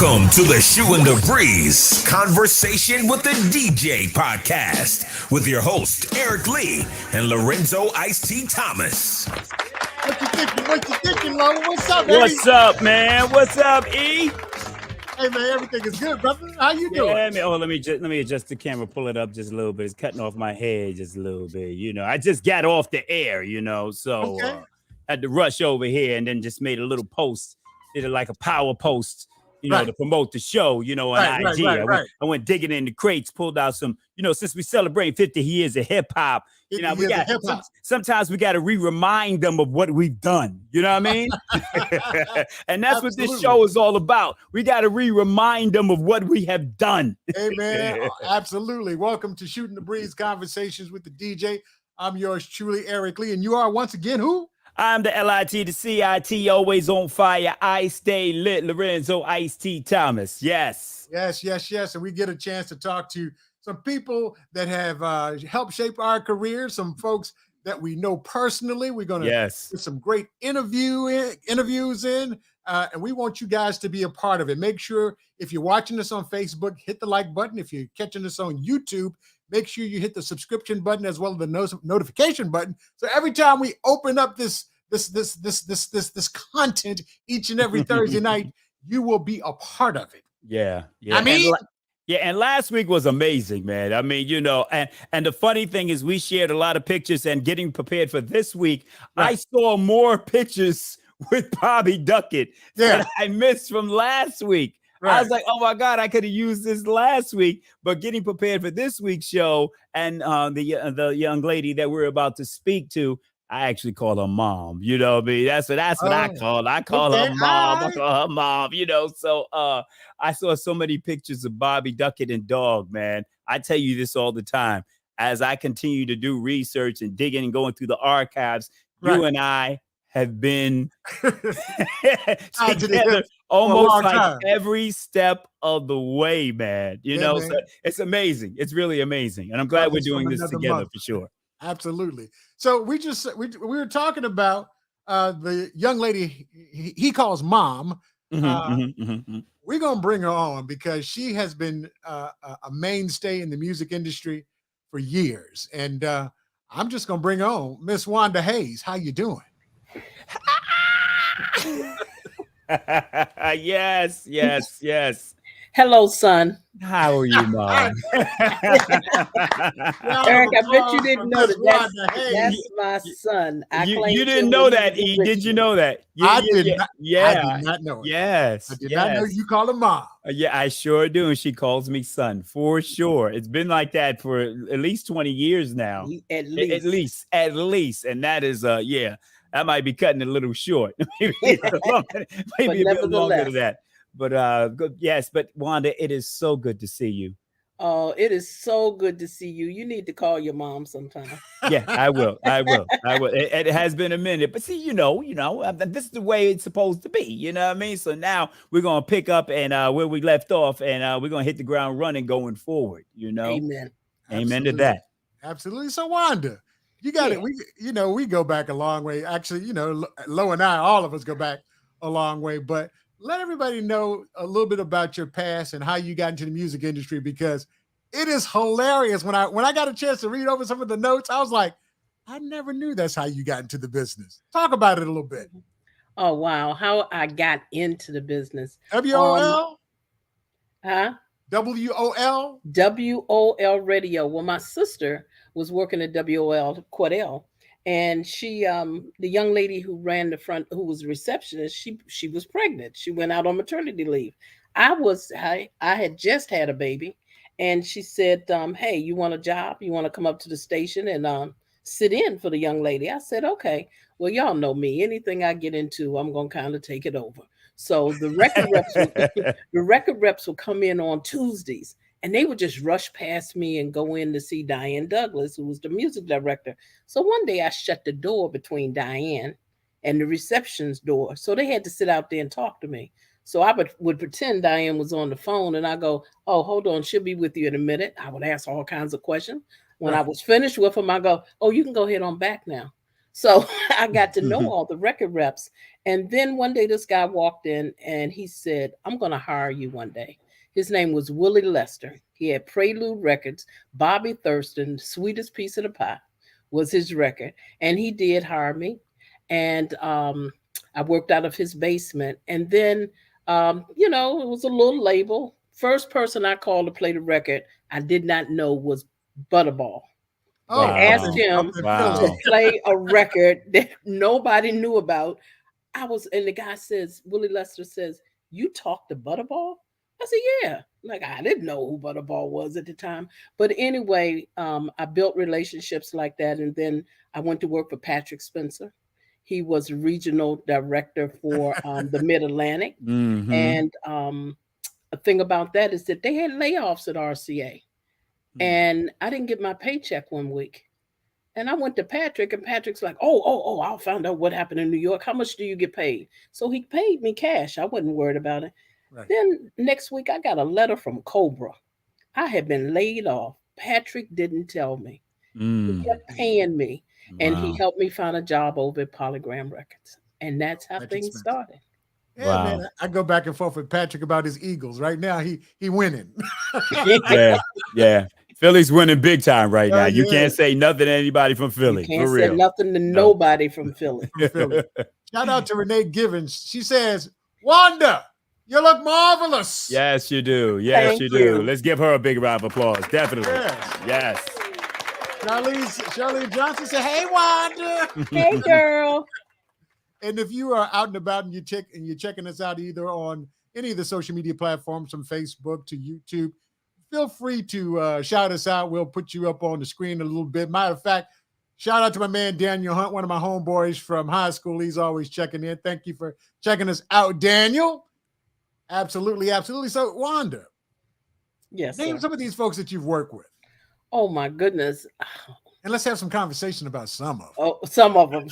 Welcome to the Shoe in the Breeze Conversation with the DJ podcast with your host, Eric Lee and Lorenzo Ice-T Thomas. What you thinking? What you thinking, Lola? What's up, baby? What's up, man? What's up, E? Hey, man, everything is good, brother. How you doing? Yeah, man. Oh, let me adjust the camera, pull it up just a little bit. It's cutting off my head just a little bit. You know, I just got off the air, so Okay. had to rush over here and then just made a little post, did it like a power post, Right. to promote the show, on IG. Right. I went digging in the crates, pulled out some, since we celebrate 50 years of hip hop, sometimes we got to remind them of what we've done. You know what I mean? And that's what this show is all about. We got to remind them of what we have done. Hey, man, absolutely. Welcome to Shooting the Breeze Conversations with the DJ. I'm yours truly, Eric Lee, and you are once again who? I'm the LIT, the CIT, always on fire. I stay lit. Lorenzo Ice-T Thomas. Yes. Yes. And we get a chance to talk to some people that have helped shape our careers, some folks that we know personally. We're going to get some great interviews in, and we want you guys to be a part of it. Make sure if you're watching us on Facebook, hit the like button. If you're catching us on YouTube, make sure you hit the subscription button as well as the notification button. So every time we open up this content each and every Thursday night, you will be a part of it. Yeah. And last week was amazing, man. I mean, and the funny thing is we shared a lot of pictures and getting prepared for this week. Right. I saw more pictures with Bobby Duckett that I missed from last week. Right. I was like, oh my God, I could have used this last week, but getting prepared for this week's show and the young lady that we're about to speak to, I actually call her mom. You know what I mean? That's what I call her. I call her mom. I call her mom, So I saw so many pictures of Bobby Duckett and Dog, man. I tell you this all the time. As I continue to do research and digging and going through the archives, you and I have been together almost like every step of the way, man. So it's amazing. It's really amazing. And I'm glad we're doing this together for sure. Absolutely. So we were talking about the young lady he calls mom. We're going to bring her on because she has been a mainstay in the music industry for years. And I'm just going to bring her on. Miss Wanda Hayes, how you doing? Yes. Hello, son. How are you, Mom? Eric, I bet you didn't know that's my son. You didn't know that, E. Did you know that? I did not know it. Yes. I did not know you call her mom. Yeah, I sure do. And she calls me son for sure. It's been like that for at least 20 years now. At least. And that is, that might be cutting it a little short. maybe a bit longer than that. But yes, but Wanda, it is so good to see you. Oh, it is so good to see you. You need to call your mom sometime. Yeah, I will. It has been a minute, but see, this is the way it's supposed to be. You know what I mean? So now we're gonna pick up and where we left off, and we're gonna hit the ground running going forward. Amen. Amen to that. Absolutely. So Wanda, you got it. We go back a long way. Actually, Lo and I, all of us go back a long way, but let everybody know a little bit about your past and how you got into the music industry, because it is hilarious. When I got a chance to read over some of the notes, I was like, I never knew that's how you got into the business. Talk about it a little bit. Oh, wow. How I got into the business. WOL? Huh? WOL? WOL Radio. Well, my sister was working at WOL, Quadell. And she, the young lady who ran the front, who was a receptionist, she was pregnant. She went out on maternity leave. I had just had a baby, and she said, "Hey, you want a job? You want to come up to the station and sit in for the young lady?" I said, "Okay." Well, y'all know me. Anything I get into, I'm gonna kind of take it over. So the record reps will come in on Tuesdays. And they would just rush past me and go in to see Diane Douglas, who was the music director. So one day I shut the door between Diane and the reception's door. So they had to sit out there and talk to me. So I would pretend Diane was on the phone, and I go, "Oh, hold on, she'll be with you in a minute." I would ask all kinds of questions. When I was finished with them, I go, "Oh, you can go ahead on back now." So I got to know all the record reps. And then one day this guy walked in and he said, I'm going to hire you one day. His name was Willie Lester. He had Prelude Records. Bobby Thurston, Sweetest Piece of the Pie was his record. And he did hire me. And I worked out of his basement. And then, it was a little label. First person I called to play the record, I did not know was Butterball. I asked him to play a record that nobody knew about. And the guy says, Willie Lester says, you talked to Butterball? I said, yeah. Like, I didn't know who Butterball was at the time. But anyway, I built relationships like that. And then I went to work for Patrick Spencer. He was regional director for the Mid-Atlantic. Mm-hmm. And a thing about that is that they had layoffs at RCA. And I didn't get my paycheck one week. And I went to Patrick, and Patrick's like, oh, I'll find out what happened in New York. How much do you get paid? So he paid me cash. I wasn't worried about it. Right. Then next week, I got a letter from Cobra. I had been laid off. Patrick didn't tell me. He kept paying me. And he helped me find a job over at Polygram Records. And that's how things started. Yeah, man, I go back and forth with Patrick about his Eagles. Right now, he winning. Yeah. Philly's winning big time right now. You can't say nothing to anybody from Philly. You can't say nothing to nobody from Philly. Shout out to Renee Givens. She says, Wanda, you look marvelous. Yes, you do. Yes, Thank you do. Let's give her a big round of applause. Definitely. Yes. Charlene Johnson said, hey, Wanda. Hey, girl. And if you are out and about and you're checking us out either on any of the social media platforms, from Facebook to YouTube, feel free to shout us out. We'll put you up on the screen a little bit. Matter of fact, shout out to my man Daniel Hunt, one of my homeboys from high school. He's always checking in. Thank you for checking us out, Daniel. Absolutely, absolutely. So, Wanda, name some of these folks that you've worked with. Oh, my goodness. And let's have some conversation about some of them. Oh, some of them.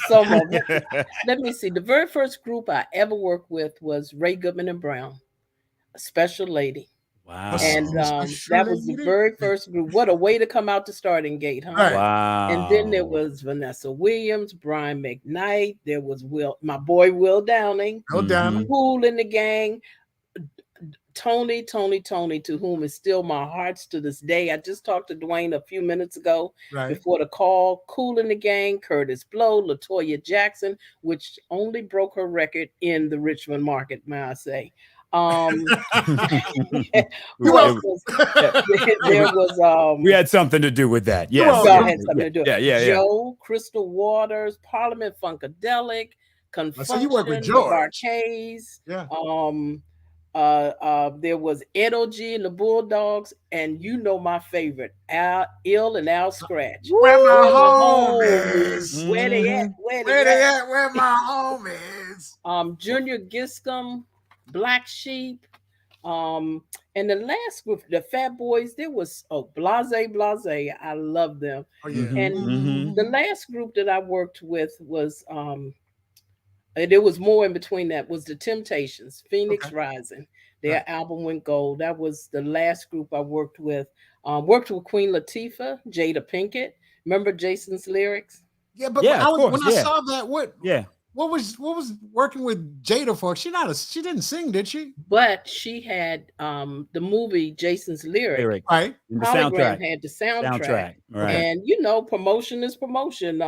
Let me see. The very first group I ever worked with was Ray Goodman and Brown, a Special Lady. Wow. And that was the very first group. What a way to come out the starting gate, huh? Right. Wow. And then there was Vanessa Williams, Brian McKnight. There was my boy Will Downing. Kool and the Gang. Tony, to whom is still my hearts to this day. I just talked to Dwayne a few minutes ago before the call. Kool and the Gang, Curtis Blow, LaToya Jackson, which only broke her record in the Richmond market, may I say. We had something to do with that. Yes. Had something to do. Yeah. Joe, Crystal Waters, Parliament Funkadelic, Confunction, so you work with George. Barkays. There was Ed O.G. and the Bulldogs, and my favorite, Ill and Al Scratch. Where my homies? Where they at? Where my homies? Junior Giscombe, Black Sheep, and the last group, the Fat Boys. There was Blase. I love them. And the last group that I worked with was there was more in between that, was the Temptations, Phoenix Rising. Their album went gold. That was the last group I worked with. Worked with Queen Latifah, Jada Pinkett. Remember Jason's Lyrics? Yeah, but when I saw that, what was working with Jada for? She didn't sing, did she? But she had the movie Jason's Lyric. Right. The soundtrack. Had the soundtrack. Right. And promotion is promotion.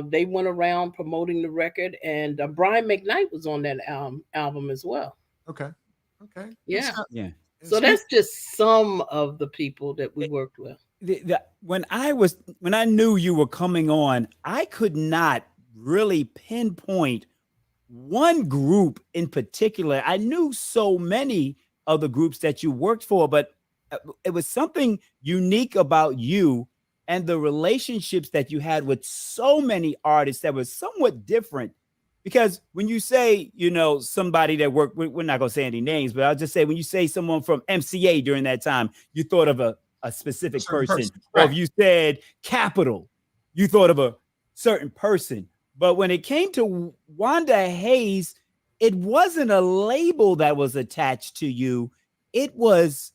They went around promoting the record, and Brian McKnight was on that album as well. Okay. Yeah. So that's just some of the people that we worked with. When I knew you were coming on, I could not really pinpoint one group in particular. I knew so many of the groups that you worked for, but it was something unique about you and the relationships that you had with so many artists that was somewhat different. Because when you say, somebody that worked, we're not going to say any names, but I'll just say, when you say someone from MCA during that time, you thought of a specific person. Right. Or if you said Capitol, you thought of a certain person. But when it came to Wanda Hayes, it wasn't a label that was attached to you. It was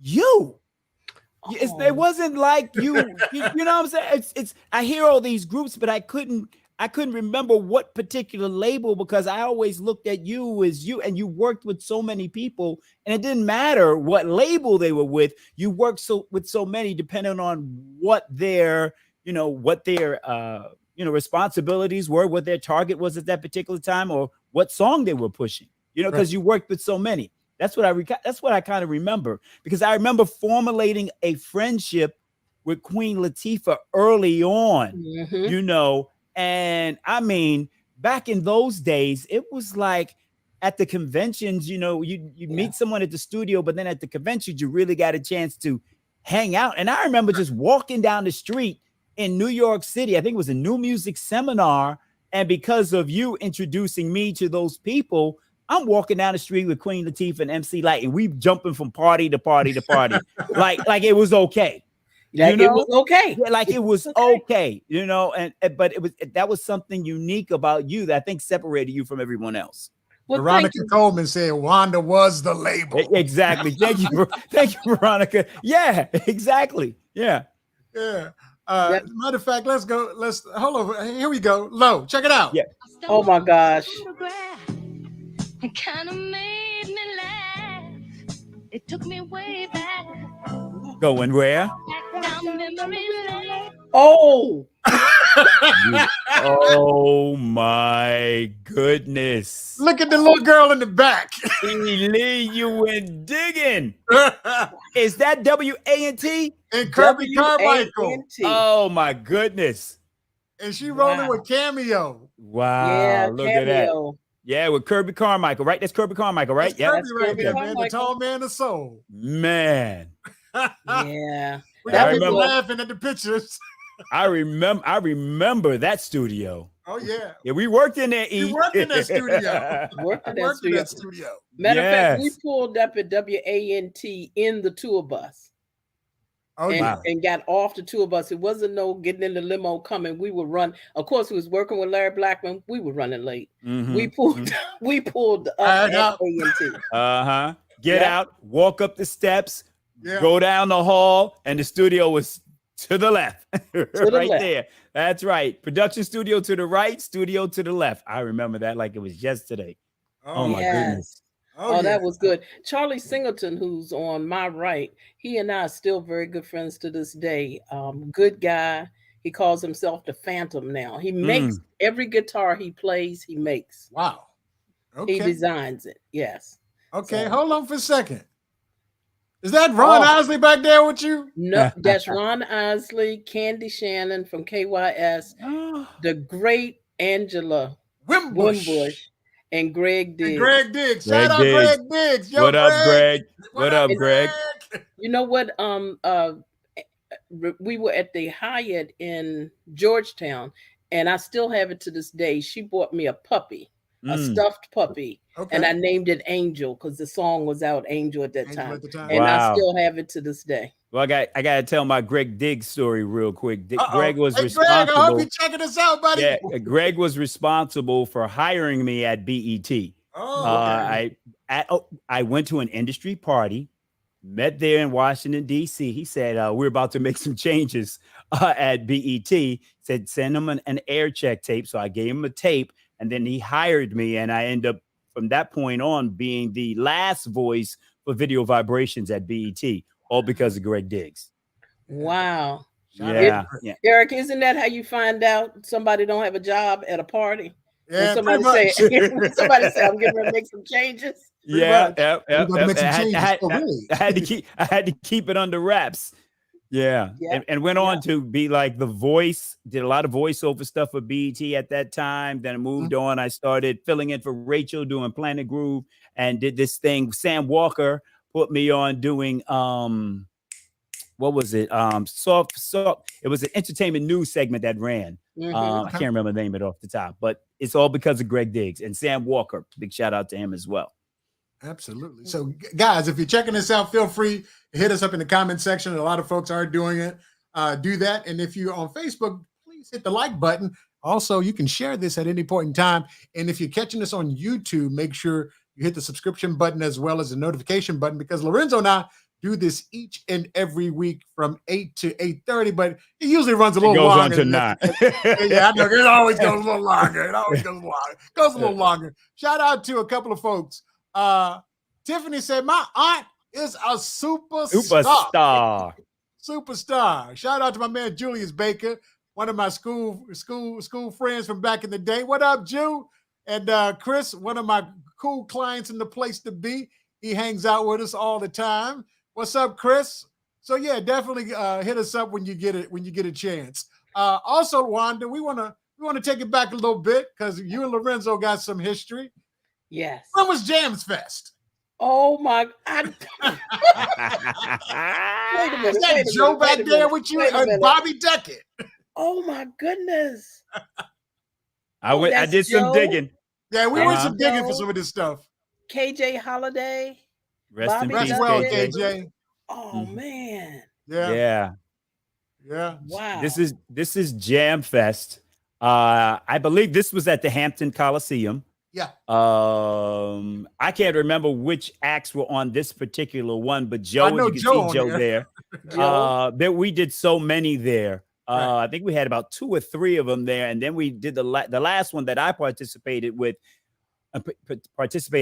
you. It wasn't like you know what I'm saying? It's I hear all these groups, but I couldn't remember what particular label, because I always looked at you as you, and you worked with so many people, and it didn't matter what label they were with. You worked with so many, depending on what their responsibilities were, what their target was at that particular time, or what song they were pushing, because you worked with so many. That's what I kind of remember, because I remember formulating a friendship with Queen Latifah early on, and I mean, back in those days, it was like at the conventions, you meet someone at the studio, but then at the conventions, you really got a chance to hang out. And I remember just walking down the street in New York City. I think it was a New Music Seminar. And because of you introducing me to those people, I'm walking down the street with Queen Latifah and MC Lyte, and we jumping from party to party to party, like it was okay. It was okay. Yeah, like it was okay, but that was something unique about you that I think separated you from everyone else. Well, Veronica Coleman said Wanda was the label. Exactly. Thank you, Veronica. Yeah, exactly. Yeah. Yeah. Matter of fact, let's go. Hold on. Here we go. Low. Check it out. Yeah. Oh my gosh. It kind of made me laugh. It took me way back. Going where? Oh. Oh my goodness. Look at the little girl in the back. Lee, you went digging. Is that WANT? And Kirby Carmichael. Oh my goodness. And she rolling with Cameo. Wow. Yeah, look Cameo. at that. Yeah, with Kirby Carmichael, right? That's Kirby Carmichael, right? Yeah, Kirby right there, man. The tall man of soul. Man. Yeah. We got people laughing at the pictures. I remember that studio. Oh yeah. Yeah, we worked in there. We worked in that studio. Matter of fact, we pulled up at WANT in the tour bus. Oh, and got off the tour bus. It wasn't no getting in the limo coming. We would run. Of course, we was working with Larry Blackman. We were running late. Mm-hmm. We pulled up at ANT. Get out, walk up the steps, go down the hall, and the studio was to the left. There. That's right. Production studio to the right, studio to the left. I remember that like it was yesterday. Oh my goodness. Oh, that was good. Charlie Singleton, who's on my right, he and I are still very good friends to this day. Good guy. He calls himself the Phantom now. He makes every guitar he plays, he makes. Wow. Okay. He designs it. Yes. Okay, hold on for a second. Is that Ron Isley back there with you? No, that's Ron Isley, Candy Shannon from KYS, the great Angela Wimbush. And Greg Diggs. Shout out Greg Diggs. What up, Greg? What up, Greg? You know what? We were at the Hyatt in Georgetown, and I still have it to this day. She bought me a puppy, a stuffed puppy, and I named it Angel because the song was out, Angel at that time. And I still have it to this day. Well, I got to tell my Greg Diggs story real quick. Greg was responsible. Greg, I hope you're checking this out, buddy. Yeah, Greg was responsible for hiring me at BET. I went to an industry party, met there in Washington, D.C. He said, we're about to make some changes at BET. He said, send him an air check tape. So I gave him a tape, and then he hired me, and I end up, from that point on, being the last voice for Video Vibrations at BET. All because of Greg Diggs. Wow. Yeah. Eric, isn't that how you find out somebody don't have a job at a party? Yeah, somebody say, I'm getting ready to make some changes. Yeah. I had to keep it under wraps. Yeah. And went on to be like the voice, did a lot of voiceover stuff for BET at that time. Then I moved on. I started filling in for Rachel doing Planet Groove and did this thing. Sam Walker put me on doing what was it? Soft. It was an entertainment news segment that ran. I can't remember the name of it off the top, but it's all because of Greg Diggs and Sam Walker. Big shout out to him as well. Absolutely. So, guys, if you're checking this out, feel free to hit us up in the comment section. A lot of folks are doing it. Do that. And if you're on Facebook, please hit the like button. Also, you can share this at any point in time. And if you're catching this on YouTube, make sure you hit the subscription button as well as the notification button, because Lorenzo and I do this each and every week from 8 to 8:30, but it usually runs a little longer. Goes on to 9. Yeah, I know. It always goes a little longer. It always goes longer. Goes a little longer. Shout out to a couple of folks. Tiffany said, my aunt is a superstar. Superstar. Shout out to my man Julius Baker, one of my school friends from back in the day. What up, Jew? And Chris, one of my cool clients in the place to be. He hangs out with us all the time. What's up, Chris? So yeah, definitely hit us up when you get a chance. Also, Wanda, we want to take it back a little bit because you and Lorenzo got some history. Yes. When was Jams Fest? Oh my! Is that Joe back there with you and Bobby Duckett? Oh my goodness! I did some digging. Yeah, we went some digging for some of this stuff. KJ Holiday. Rest in peace, well, KJ. Oh man. Yeah. Wow. This is Jam Fest. I believe this was at the Hampton Coliseum. Yeah. I can't remember which acts were on this particular one, but Joe, you can see Joe there. That we did so many there. I think we had about 2 or 3 of them there, and then we did the last one that I participated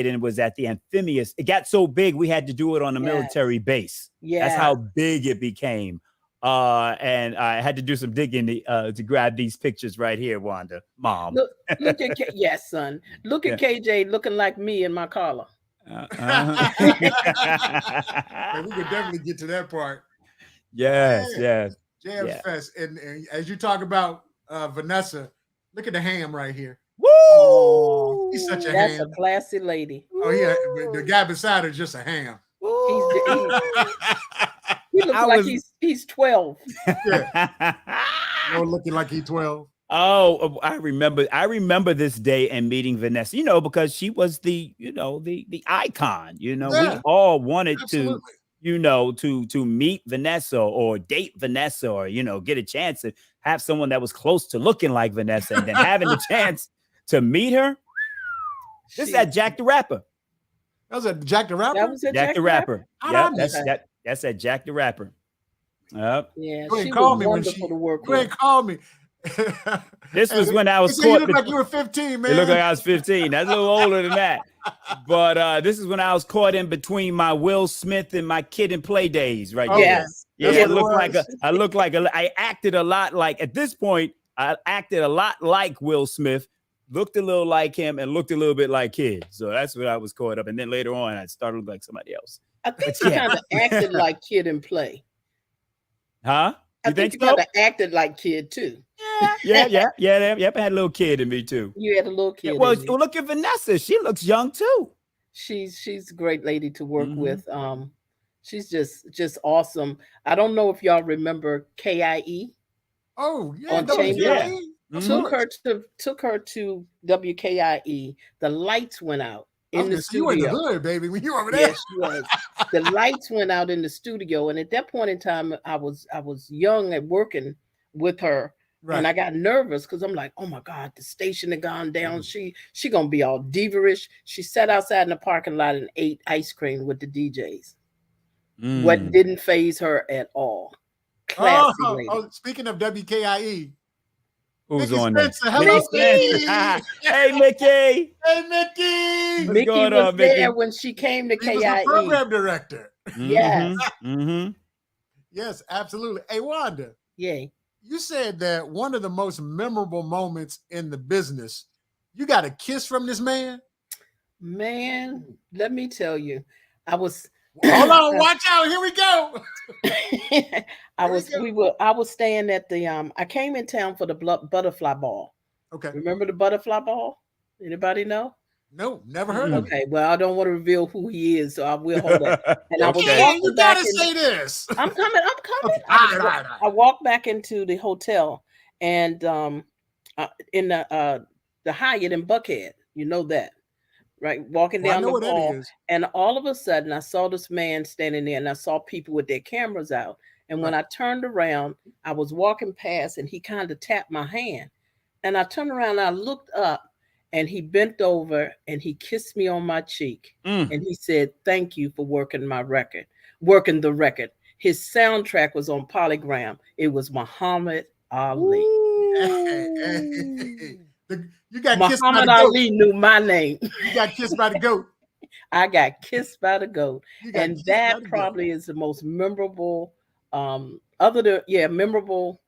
in was at the Amphimious. It got so big we had to do it on a military base. That's how big it became. And I had to do some digging to grab these pictures right here, Wanda. Mom. Look at yes, son. Look at KJ looking like me in my collar. We could definitely get to that part. Yes. Jam Fest. And as you talk about Vanessa, look at the ham right here. Woo! He's such a That's ham. a classy lady. Oh yeah, the guy beside her is just a ham. He looks like he's 12. Yeah. Looking like he's 12. Oh, I remember this day and meeting Vanessa, because she was the icon, we all wanted to meet Vanessa or date Vanessa or, get a chance to have someone that was close to looking like Vanessa and then having the chance to meet her. This is at Jack the Rapper. That was at Jack the Rapper? That was at Jack the Rapper. Yeah, that's at Jack the Rapper. Yep. Yeah, you ain't call me when she. You ain't call me. This was when I was caught. You look like you were 15, man. It looked like I was 15. That's a little older than that. But this is when I was caught in between my Will Smith and my Kid and Play days, right? Yes. Yeah. I acted a lot like, at this point, I acted a lot like Will Smith, looked a little like him, and looked a little bit like Kid. So that's what I was caught up. And then later on, I started looking like somebody else. I think you kind of acted like Kid and Play. Huh? I think you kind of acted like Kid too. Yeah. I had a little kid in me too. You had a little kid. Well, look at Vanessa. She looks young too. She's a great lady to work with. She's just awesome. I don't know if y'all remember KIE. Oh yeah, took her to WKIE. The lights went out in the studio. You in the hood, baby. When you over there, yes, she was. The lights went out in the studio, and at that point in time, I was young and working with her. Right. And I got nervous because I'm like, oh my God, the station had gone down. She gonna be all diva-ish. She sat outside in the parking lot and ate ice cream with the DJs. What didn't faze her at all. Classy lady. Speaking of WKIE, who's Mickey on Spencer, there? hello, Hey, Mickey. Hey, Mickey. Mickey was there when she came to KIE. Was the program director. Yes. Yes, absolutely. Hey, Wanda. Yay. You said that one of the most memorable moments in the business, you got a kiss from this man? Man, let me tell you, I was. Hold on, watch out. Here we go. I was staying at the I came in town for the butterfly ball. Okay. Remember the butterfly ball? Anybody know? No, never heard of it. Okay, well, I don't want to reveal who he is, so I will hold that. And I was you gotta say this. I'm coming. Okay. All right. I walked back into the hotel and in the Hyatt in Buckhead. You know that. Right, walking down the hall, and all of a sudden I saw this man standing there, and I saw people with their cameras out. And when I turned around, I was walking past, and he kind of tapped my hand. And I turned around, and I looked up, and he bent over, and he kissed me on my cheek, and he said, "Thank you for working my record." working the record. His soundtrack was on Polygram. It was Muhammad Ali. You got Muhammad kissed by the Ali knew my name. You got kissed by the goat. I got kissed by the goat. And that probably is the most memorable, memorable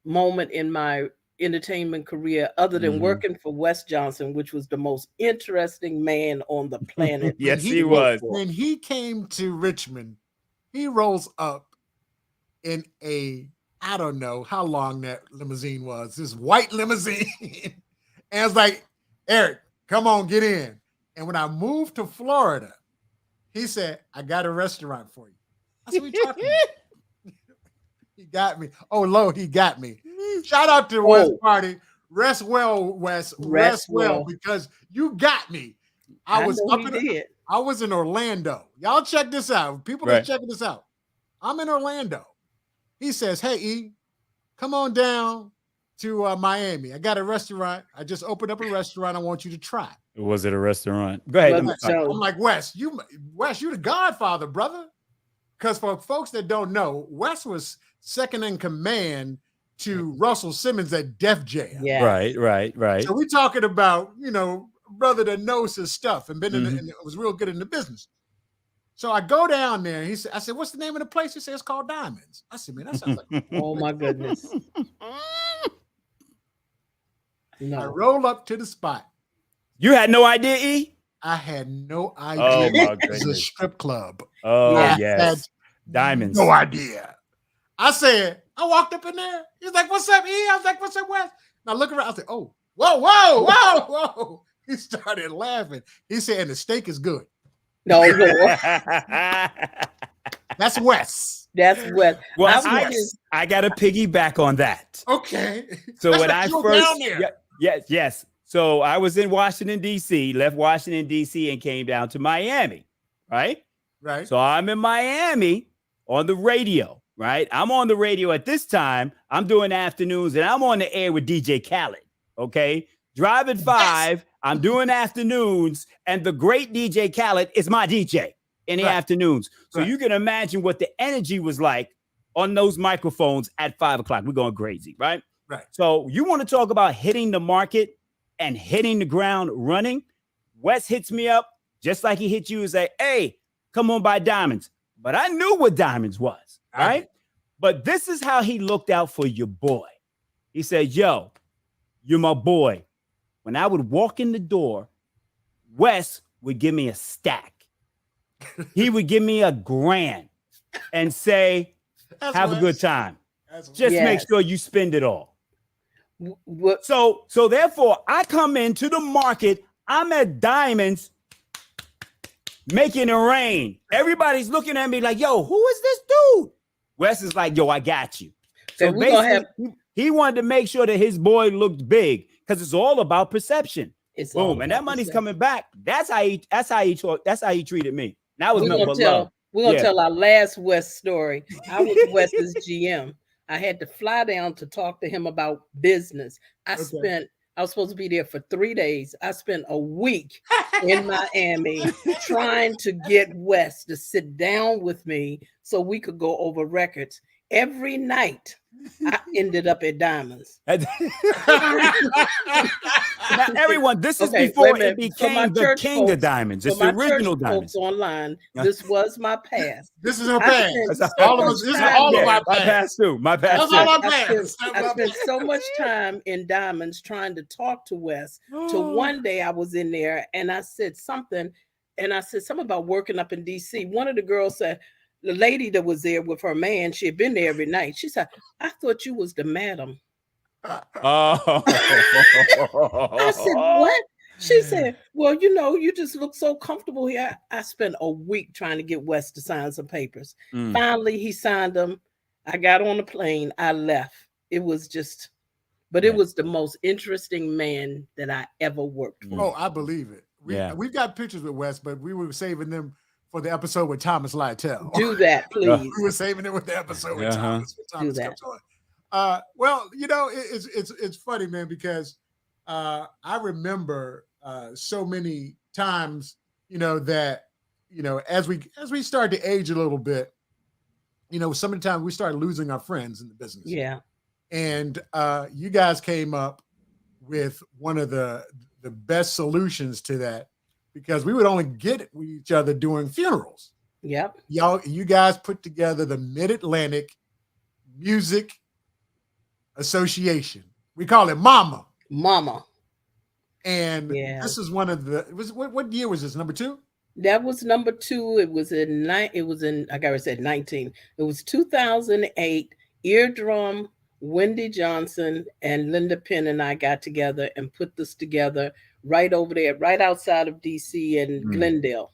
moment in my entertainment career, other than working for Wes Johnson, which was the most interesting man on the planet. Yes, he was. When he came to Richmond, he rolls up in I don't know how long that limousine was, this white limousine. And it's like, Eric, come on, get in. And when I moved to Florida, he said, I got a restaurant for you. I said, what you talking about? He got me. Oh, Lord, he got me. Shout out to Wes Party. Rest well, Wes. Rest well, because you got me. I was in Orlando. Y'all check this out. People are checking this out. I'm in Orlando. He says, hey, E, come on down to Miami. I got a restaurant. I just opened up a restaurant. I want you to try. Was it a restaurant? Go ahead. I'm like, Wes, you the godfather, brother. Because for folks that don't know, Wes was second in command to Russell Simmons at Def Jam. Yeah. Right. So we're talking about, brother that knows his stuff and been and was real good in the business. So I go down there. I said, what's the name of the place? He said, it's called Diamonds. I said, man, that sounds like oh my goodness. No. I roll up to the spot. You had no idea, E? I had no idea. It was a strip club. Oh, yes. Diamonds. No idea. I walked up in there. He's like, what's up, E? I was like, what's up, Wes? And I look around. I said, oh, whoa. He started laughing. He said, and the steak is good. No. That's Wes. That's Wes. Well, I got to piggyback on that. Okay. So when I first, yes. So I was in Washington, D.C., left Washington, D.C., and came down to Miami, right? Right. So I'm in Miami on the radio, right? I'm on the radio at this time. I'm doing afternoons, and I'm on the air with DJ Khaled, okay? Driving 5, I'm doing afternoons, and the great DJ Khaled is my DJ in the afternoons. So you can imagine what the energy was like on those microphones at 5 o'clock. We're going crazy, right? Right. So you want to talk about hitting the market and hitting the ground running? Wes hits me up just like he hit you and say, hey, come on by Diamonds. But I knew what Diamonds was, right? But this is how he looked out for your boy. He said, yo, you're my boy. When I would walk in the door, Wes would give me a stack. He would give me $1,000 and say, have a good time. Just make sure you spend it all. So therefore, I come into the market. I'm at Diamonds making it rain. Everybody's looking at me like, yo, who is this dude? Wes is like, yo, I got you. So basically, he wanted to make sure that his boy looked big because it's all about perception. Boom. And that money's coming back. That's how he treated me. That was nothing but love. We're going to tell our last Wes story. I was Wes's GM. I had to fly down to talk to him about business. I was supposed to be there for 3 days. I spent a week in Miami trying to get Wes to sit down with me so we could go over records. Every night, I ended up at Diamonds. Now, everyone, this is before it became the king of Diamonds. It's the original Diamonds. Online, this was my past. This is her past. All of us. This is all of my past too. My past. That's all my past. I spent so much time in Diamonds trying to talk to Wes. Till one day I was in there and I said something about working up in DC. One of the girls said, the lady that was there with her man, she had been there every night. She said, I thought you was the madam. Oh. I said, what? She said, well, you just look so comfortable here. I spent a week trying to get Wes to sign some papers. Finally, he signed them. I got on the plane. I left. It was just, it was the most interesting man that I ever worked for. Oh, I believe it. We've got pictures with Wes, but we were saving them for the episode with Thomas Lytell. Do that, please. We were saving it with the episode with Thomas. Thomas comes on. Well, it's funny, man, because I remember so many times, that as we start to age a little bit, sometimes we start losing our friends in the business. Yeah. And you guys came up with one of the best solutions to that, because we would only get with each other during funerals. Yep. You guys put together the Mid-Atlantic Music Association. We call it MAMA. Mama. And this is one of what year was this? Number 2? That was number 2. It was in 19. It was 2008. Eardrum, Wendy Johnson, and Linda Penn and I got together and put this together right over there, right outside of DC in Glendale.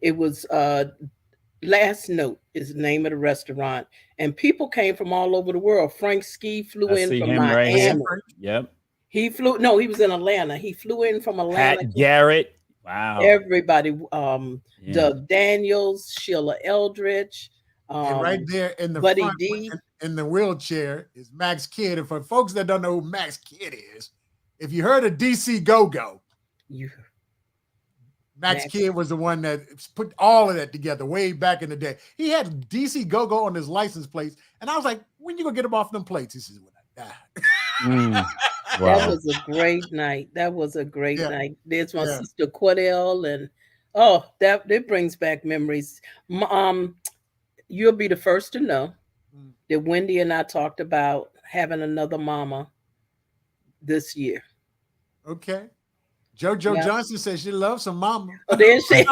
It was Last Note is the name of the restaurant, and people came from all over the world. Frank Ski flew in from Miami. Right. Yep. He flew. No, he was in Atlanta. He flew in from Atlanta. Pat Garrett. Wow. Everybody. Doug Daniels, Sheila Eldridge. And right there in the Buddy front, D. in the wheelchair is Max Kidd. And for folks that don't know who Max Kidd is, if you heard of DC Go-Go, Max Kidd was the one that put all of that together way back in the day. He had DC Go-Go on his license plates. And I was like, when you gonna get him off them plates? He says, when I die. Wow. That was a great night. Night. There's my sister Cordell, and that brings back memories. You'll be the first to know that Wendy and I talked about having another mama this year. Okay. JoJo Johnson says she loves some mama. Oh, there she is.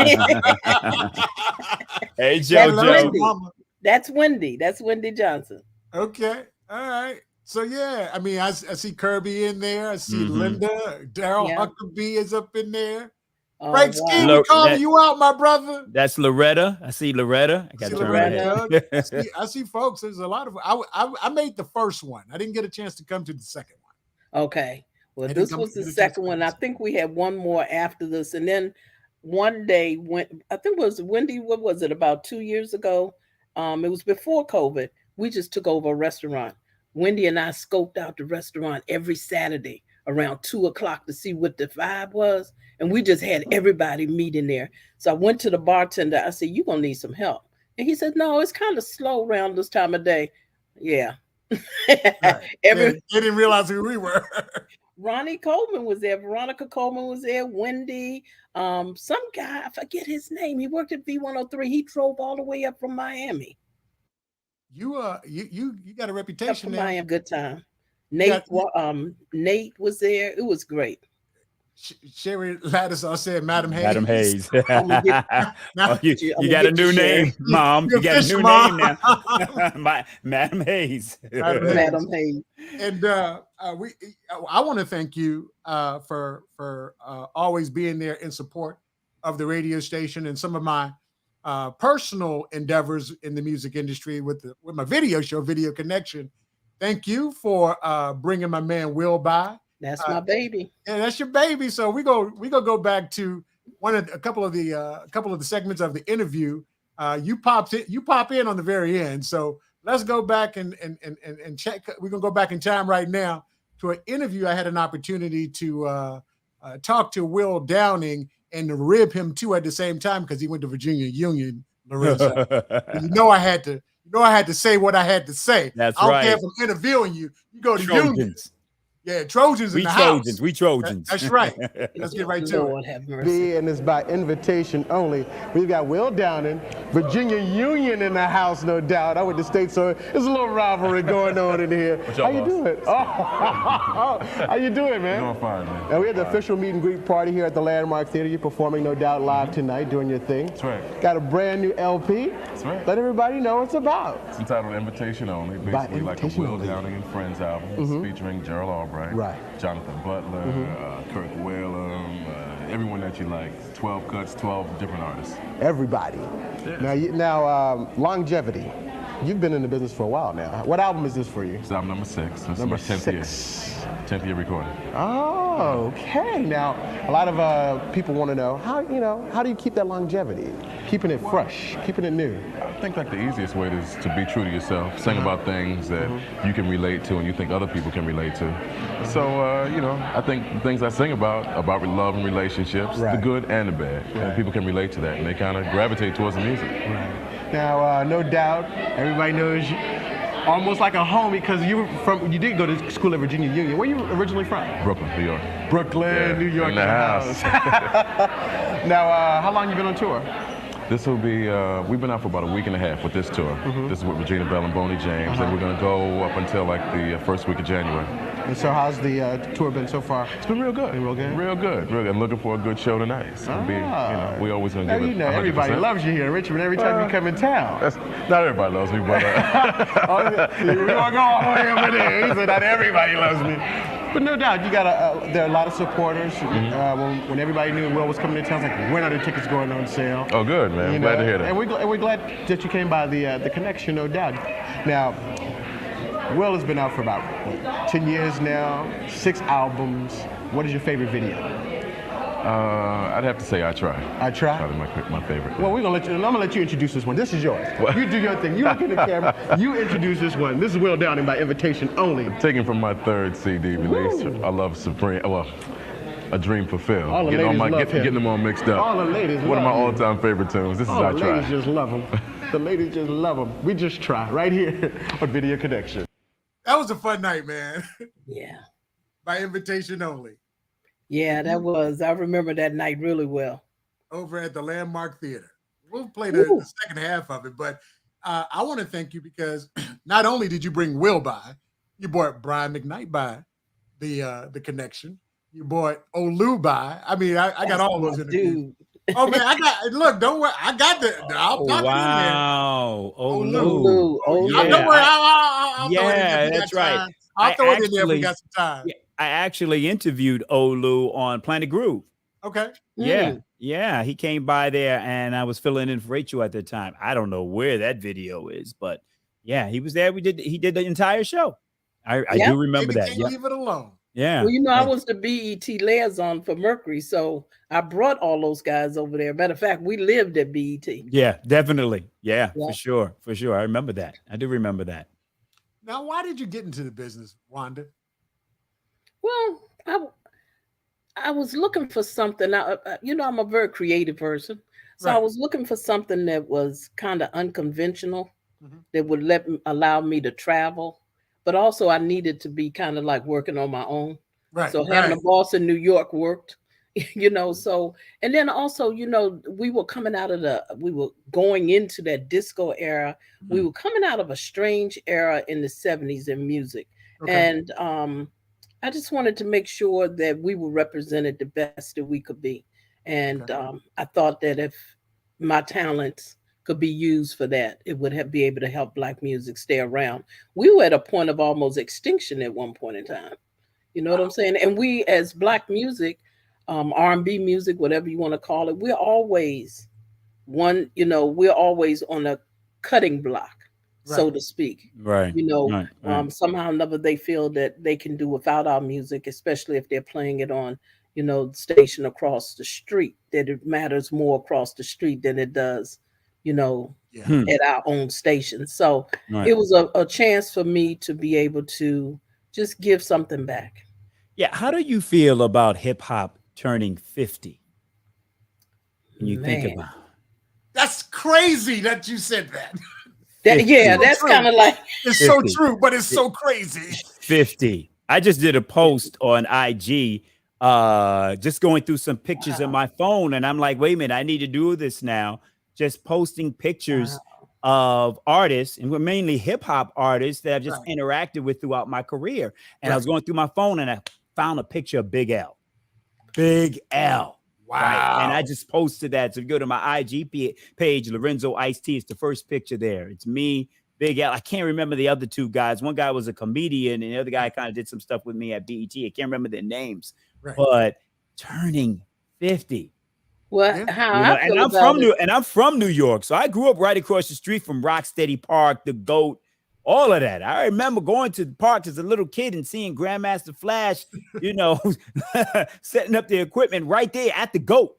Hey, JoJo. That's Wendy. That's Wendy Johnson. Okay. All right. So, I mean, I see Kirby in there. I see Linda. Daryl Huckabee is up in there. Frank Ski, we calling you out, my brother. That's Loretta. I see Loretta. I got to turn Loretta. I see folks. There's a lot of. I made the first one. I didn't get a chance to come to the second one. Okay. Well, this was the second one. I think we had one more after this, and then one day when I think it was Wendy. What was it? About 2 years ago. It was before COVID. We just took over a restaurant. Wendy and I scoped out the restaurant every Saturday around 2:00 to see what the vibe was. And we just had everybody meet in there. So I went to the bartender. I said, "You're going to need some help." And he said, "No, it's kind of slow around this time of day." Yeah. Right. They didn't realize who we were. Ronnie Coleman was there. Veronica Coleman was there. Wendy. Some guy, I forget his name. He worked at V103. He drove all the way up from Miami. You got a reputation there. Miami, good time. Nate was there. It was great. Sherry Ladisar said Madam Hayes. Madam Hayes. You got a new name, Mom. You got a new name now. Madam Hayes. Madam Hayes. And I want to thank you for always being there in support of the radio station and some of my personal endeavors in the music industry with my video show, Video Connection. Thank you for bringing my man Will by. That's my baby. Yeah, that's your baby. So we go back to a couple of the segments of the interview. You pop in on the very end. So let's go back and check. We're gonna go back in time right now to an interview. I had an opportunity to talk to Will Downing and to rib him too at the same time because he went to Virginia Union, Lorenzo. I had to say what I had to say. That's I don't right. care if I'm interviewing you. You go to Trojans. Union. Yeah, Trojans in the house. We Trojans. That's right. Let's get right to it. Have mercy. And it's by invitation only. We've got Will Downing, Virginia Union in the house, no doubt. I went to state, so there's a little rivalry going on in here. How you doing? How you doing, man? Doing fine, man. Now we had the official meet and greet party here at the Landmark Theater. You're performing, no doubt, live tonight, doing your thing. That's right. Got a brand new LP. That's right. Let everybody know what it's about. It's entitled Invitation Only. Basically like a Will Downing and Friends album. It's featuring Gerald Albright. Right. Jonathan Butler, Kirk Whalum, everyone that you like. 12 cuts, 12 different artists. Everybody. Yes. Now, longevity. You've been in the business for a while now. What album is this for you? It's album number 6. This Number is my 10th year. 10th year recording. Oh, okay. Now, a lot of people want to know how do you keep that longevity, keeping it fresh, keeping it new? think like the easiest way is to be true to yourself. Sing about things that you can relate to and you think other people can relate to. So, you know, I think the things I sing about love and relationships, the good and the bad. And people can relate to that, and they kind of gravitate towards the music. Now, no doubt, everybody knows you almost like a homie because you did go to school at Virginia Union. Where are you originally from? Brooklyn, New York. Brooklyn, New York in the house. Now, how long you been on tour? This will be, we've been out for about a week and a half with this tour. This is with Regina Belle and Boney James, and we're going to go up until like the first week of January. And so how's the tour been so far? It's been real good. Real good? Real good. Real good. I'm looking for a good show tonight. It's gonna be, you know, we always going to give it 100%. Everybody loves you here in Richmond every time you come in town. Not everybody loves me, but... we're going to go all the way over there. He said not everybody loves me. But no doubt, you got there are a lot of supporters. When everybody knew Will was coming to town, it's like, when are the tickets going on sale? Oh, good, man. Glad to hear that. And we're glad that you came by the connection, no doubt. Now, Will has been out for about 10 years now, 6 albums. What is your favorite video? I'd have to say I Try. I Try? Probably my favorite. Well, I'm gonna let you introduce this one. This is yours. What? You do your thing. You look in the camera. You introduce this one. This is Will Downing by invitation only. Taken from my 3rd CD release. I love Supreme. Well, A Dream Fulfilled. All the ladies love him. Getting them all mixed up. All the ladies love him. One of my all-time favorite tunes. This is I Try. The ladies just love him. The ladies just love him. We just try right here on Video Connection. That was a fun night, man. Yeah. By invitation only. Yeah, that was. I remember that night really well. Over at the Landmark Theater. We'll play the second half of it, but I want to thank you because not only did you bring Will by, you brought Brian McKnight by, the connection. You brought Olu by. I mean, I got all those interviews. Dude. Oh man, don't worry. I got the. I'll pop wow. Olu. Yeah. Don't worry. I'll throw it in there. That's right. I'll throw it in there if we got some time. I actually interviewed Olu on Planet Groove. Okay. Yeah. He came by there and I was filling in for Rachel at the time. I don't know where that video is, but yeah, he was there. He did the entire show. I do remember that. Leave it alone. Yeah. Well, you know, I was the BET liaison for Mercury, so I brought all those guys over there. Matter of fact, we lived at BET. Yeah, definitely. Yeah, for sure. I remember that. I do remember that. Now, why did you get into the business, Wanda? Well, I was looking for something. You know, I'm a very creative person. So I was looking for something that was kind of unconventional, that would allow me to travel. But also I needed to be kind of like working on my own. Right. So having a boss in New York worked, you know, so, and then also, you know, we were going into that disco era. We were coming out of a strange era in the 70s in music. And I just wanted to make sure that we were represented the best that we could be. And I thought that if my talents could be used for that, it would be able to help Black music stay around. We were at a point of almost extinction at one point in time. You know what I'm saying? And we, as Black music, R&B music, whatever you want to call it, we're always on a cutting block, so to speak. Right. You know, somehow or another they feel that they can do without our music, especially if they're playing it on, you know, the station across the street, that it matters more across the street than it does, you know, at our own station. So it was a chance for me to be able to just give something back. Yeah. How do you feel about hip hop turning 50? When you think about it? That's crazy that you said that. That's kind of like, it's 50. So true, but it's so crazy. 50. I just did a post on IG, just going through some pictures on my phone. And I'm like, wait a minute, I need to do this now. Just posting pictures of artists, and we're mainly hip hop artists that I've just interacted with throughout my career. And I was going through my phone and I found a picture of Big L. Big L. Wow. Right? And I just posted that. So if you go to my IG page, Lorenzo Ice-T, it's the first picture there. It's me, Big L. I can't remember the other two guys. One guy was a comedian and the other guy kind of did some stuff with me at BET. I can't remember their names, but turning 50. Well, I'm from New York, so I grew up right across the street from Rocksteady Park, the GOAT, all of that. I remember going to the park as a little kid and seeing Grandmaster Flash, you know, setting up the equipment right there at the GOAT.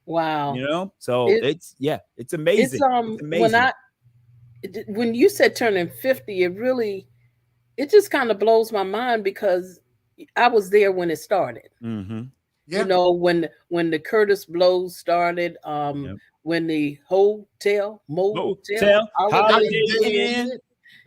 Wow. You know, so it's amazing. It's amazing. When you said turning 50, it just kind of blows my mind because I was there when it started. Mm-hmm. You know, when the Curtis Blows started, when the motel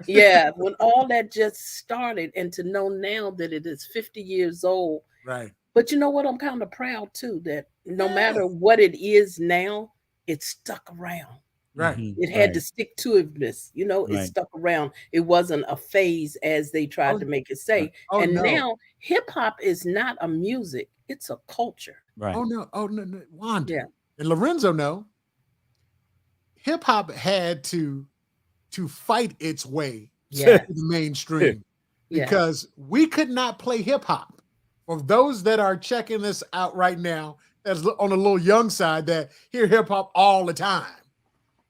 yeah, when all that just started, and to know now that it is 50 years old. Right. But you know what? I'm kind of proud too that no matter what it is now, it stuck around. Right. It had to stick to itness. You know, it stuck around. It wasn't a phase as they tried to make it say. Now hip hop is not a music, it's a culture. Right. Oh no, Wanda. Yeah. And Lorenzo, no. Hip hop had to fight its way to the mainstream because we could not play hip hop. For those that are checking this out right now, that's on a little young side that hear hip hop all the time,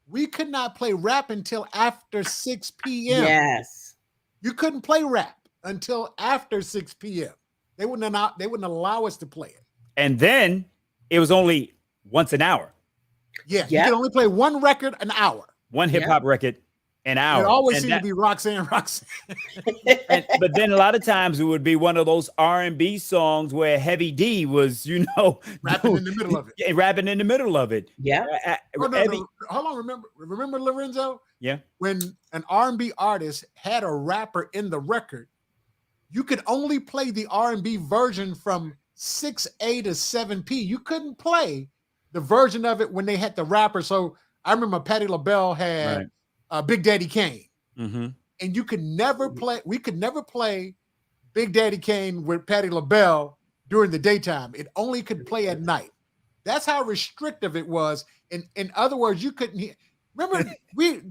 we could not play rap until after 6 p.m. Yes, you couldn't play rap until after 6 p.m. They wouldn't allow us to play it. And then it was only once an hour. Yeah, you can only play one record an hour. One hip hop record an hour. It always seemed to be Roxanne. But then a lot of times it would be one of those R&B songs where Heavy D was, rapping in the middle of it. Rapping in the middle of it. Yeah. Hold on. Remember Lorenzo? Yeah. When an R&B artist had a rapper in the record, you could only play the R&B version from 6A to 7P. You couldn't play the version of it when they had the rapper. So I remember Patti LaBelle had Big Daddy Kane. Mm-hmm. And you could never play, we could never play Big Daddy Kane with Patti LaBelle during the daytime. It only could play at night. That's how restrictive it was. In other words, you couldn't hear. Remember,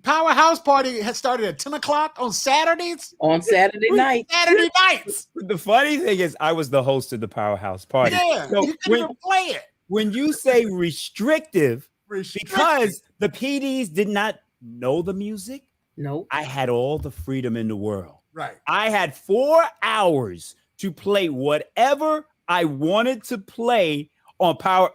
Powerhouse Party had started at 10 o'clock on Saturdays? On Saturday nights. Saturday nights. The funny thing is, I was the host of the Powerhouse Party. Yeah, so you couldn't even play it. When you say restrictive, because the PDs did not know the music, no, I had all the freedom in the world. Right. I had 4 hours to play whatever I wanted to play on Power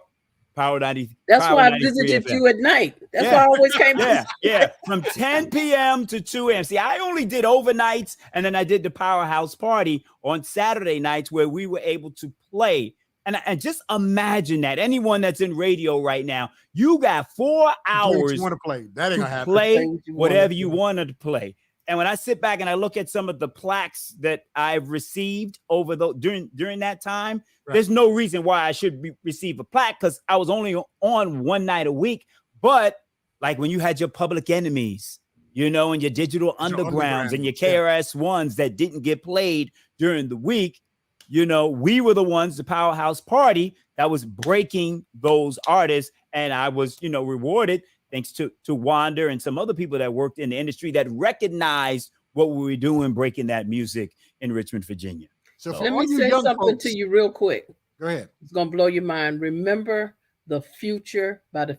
90. That's why I visited you at night. That's why I always came. Yeah. From 10 p.m. to 2 a.m. See, I only did overnights, and then I did the Powerhouse Party on Saturday nights where we were able to play. And just imagine that. Anyone that's in radio right now, you got 4 hours you want to play. That ain't gonna happen. Play whatever you wanted to play. And when I sit back and I look at some of the plaques that I've received over during that time, there's no reason why I should receive a plaque because I was only on one night a week. But like when you had your Public Enemies, and your Digital Undergrounds and your KRS-Ones that didn't get played during the week, we were the ones, the Powerhouse Party, that was breaking those artists. And I was, rewarded thanks to Wanda and some other people that worked in the industry that recognized what we were doing, breaking that music in Richmond, Virginia. So let me say something to you real quick. Go ahead. It's going to blow your mind. Remember The Future by the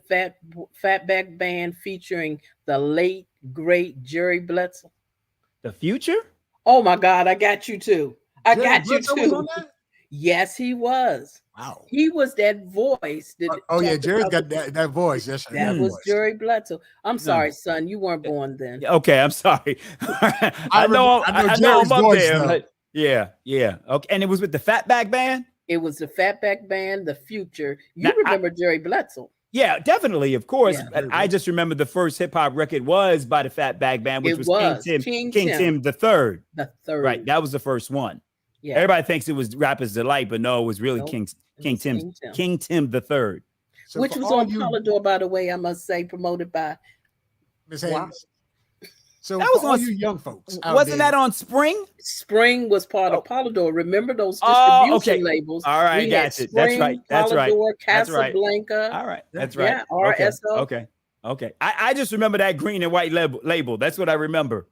Fatback Band featuring the late, great Jerry Bledsoe? The Future? Oh, my God. I got you, too. I Jerry got Bledsoe you, was too. on that? Yes, he was. Wow. He was that voice. Jerry's got that voice. Yes, that was Jerry Bledsoe. I'm sorry, son. You weren't born then. Okay, I'm sorry. I know I'm up there. But yeah. Okay, and it was with the Fatback Band? It was the Fatback Band, The Future. You remember Jerry Bledsoe. Yeah, definitely, of course. Yeah. I just remember the first hip hop record was by the Fatback Band, which was King Tim the Third. The Third. Right, that was the first one. Yeah. Everybody thinks it was Rapper's Delight, but no, it was really King Tim the Third. So which was on Polydor, by the way, I must say, promoted by Ms. Hayes. So that was on you young folks. Wasn't that on Spring? Spring was part of Polydor. Remember those distribution labels? All right, I got it. That's right. That's Polydor, right. Casablanca. All right. That's right. Yeah, RSO. Okay. I just remember that green and white label. That's what I remember.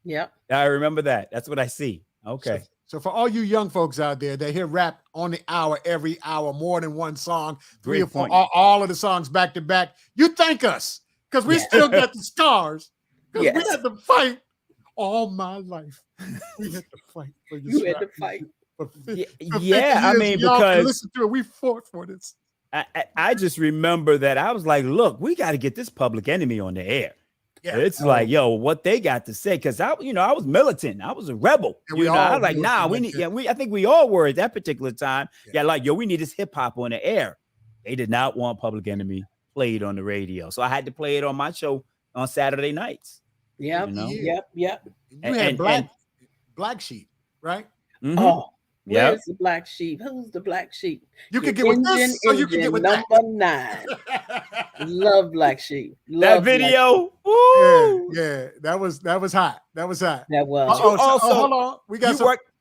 Yeah. I remember that. That's what I see. Okay. So for all you young folks out there that hear rap on the hour, every hour, more than one song, 3 or 4, all of the songs back to back, you thank us because we still got the scars. Because we had to fight all my life. We had to fight for you. You had to fight. I mean, because listen to it. We fought for this. I just remember that I was like, look, we got to get this Public Enemy on the air. Yeah. It's like, yo, what they got to say. Cause I was militant. I was a rebel. I was like, nah, we need, I think we all were at that particular time. Yeah. Like, yo, we need this hip hop on the air. They did not want Public Enemy played on the radio. So I had to play it on my show on Saturday nights. Yep. Yep. You had Black Sheep, right? Mm-hmm. Oh, where's the Black Sheep? Who's the Black Sheep? You can get with this, or you can get with number 9. Love Black Sheep. That video. Woo! Yeah, that was hot. That was hot. That was. Also, hold on. We got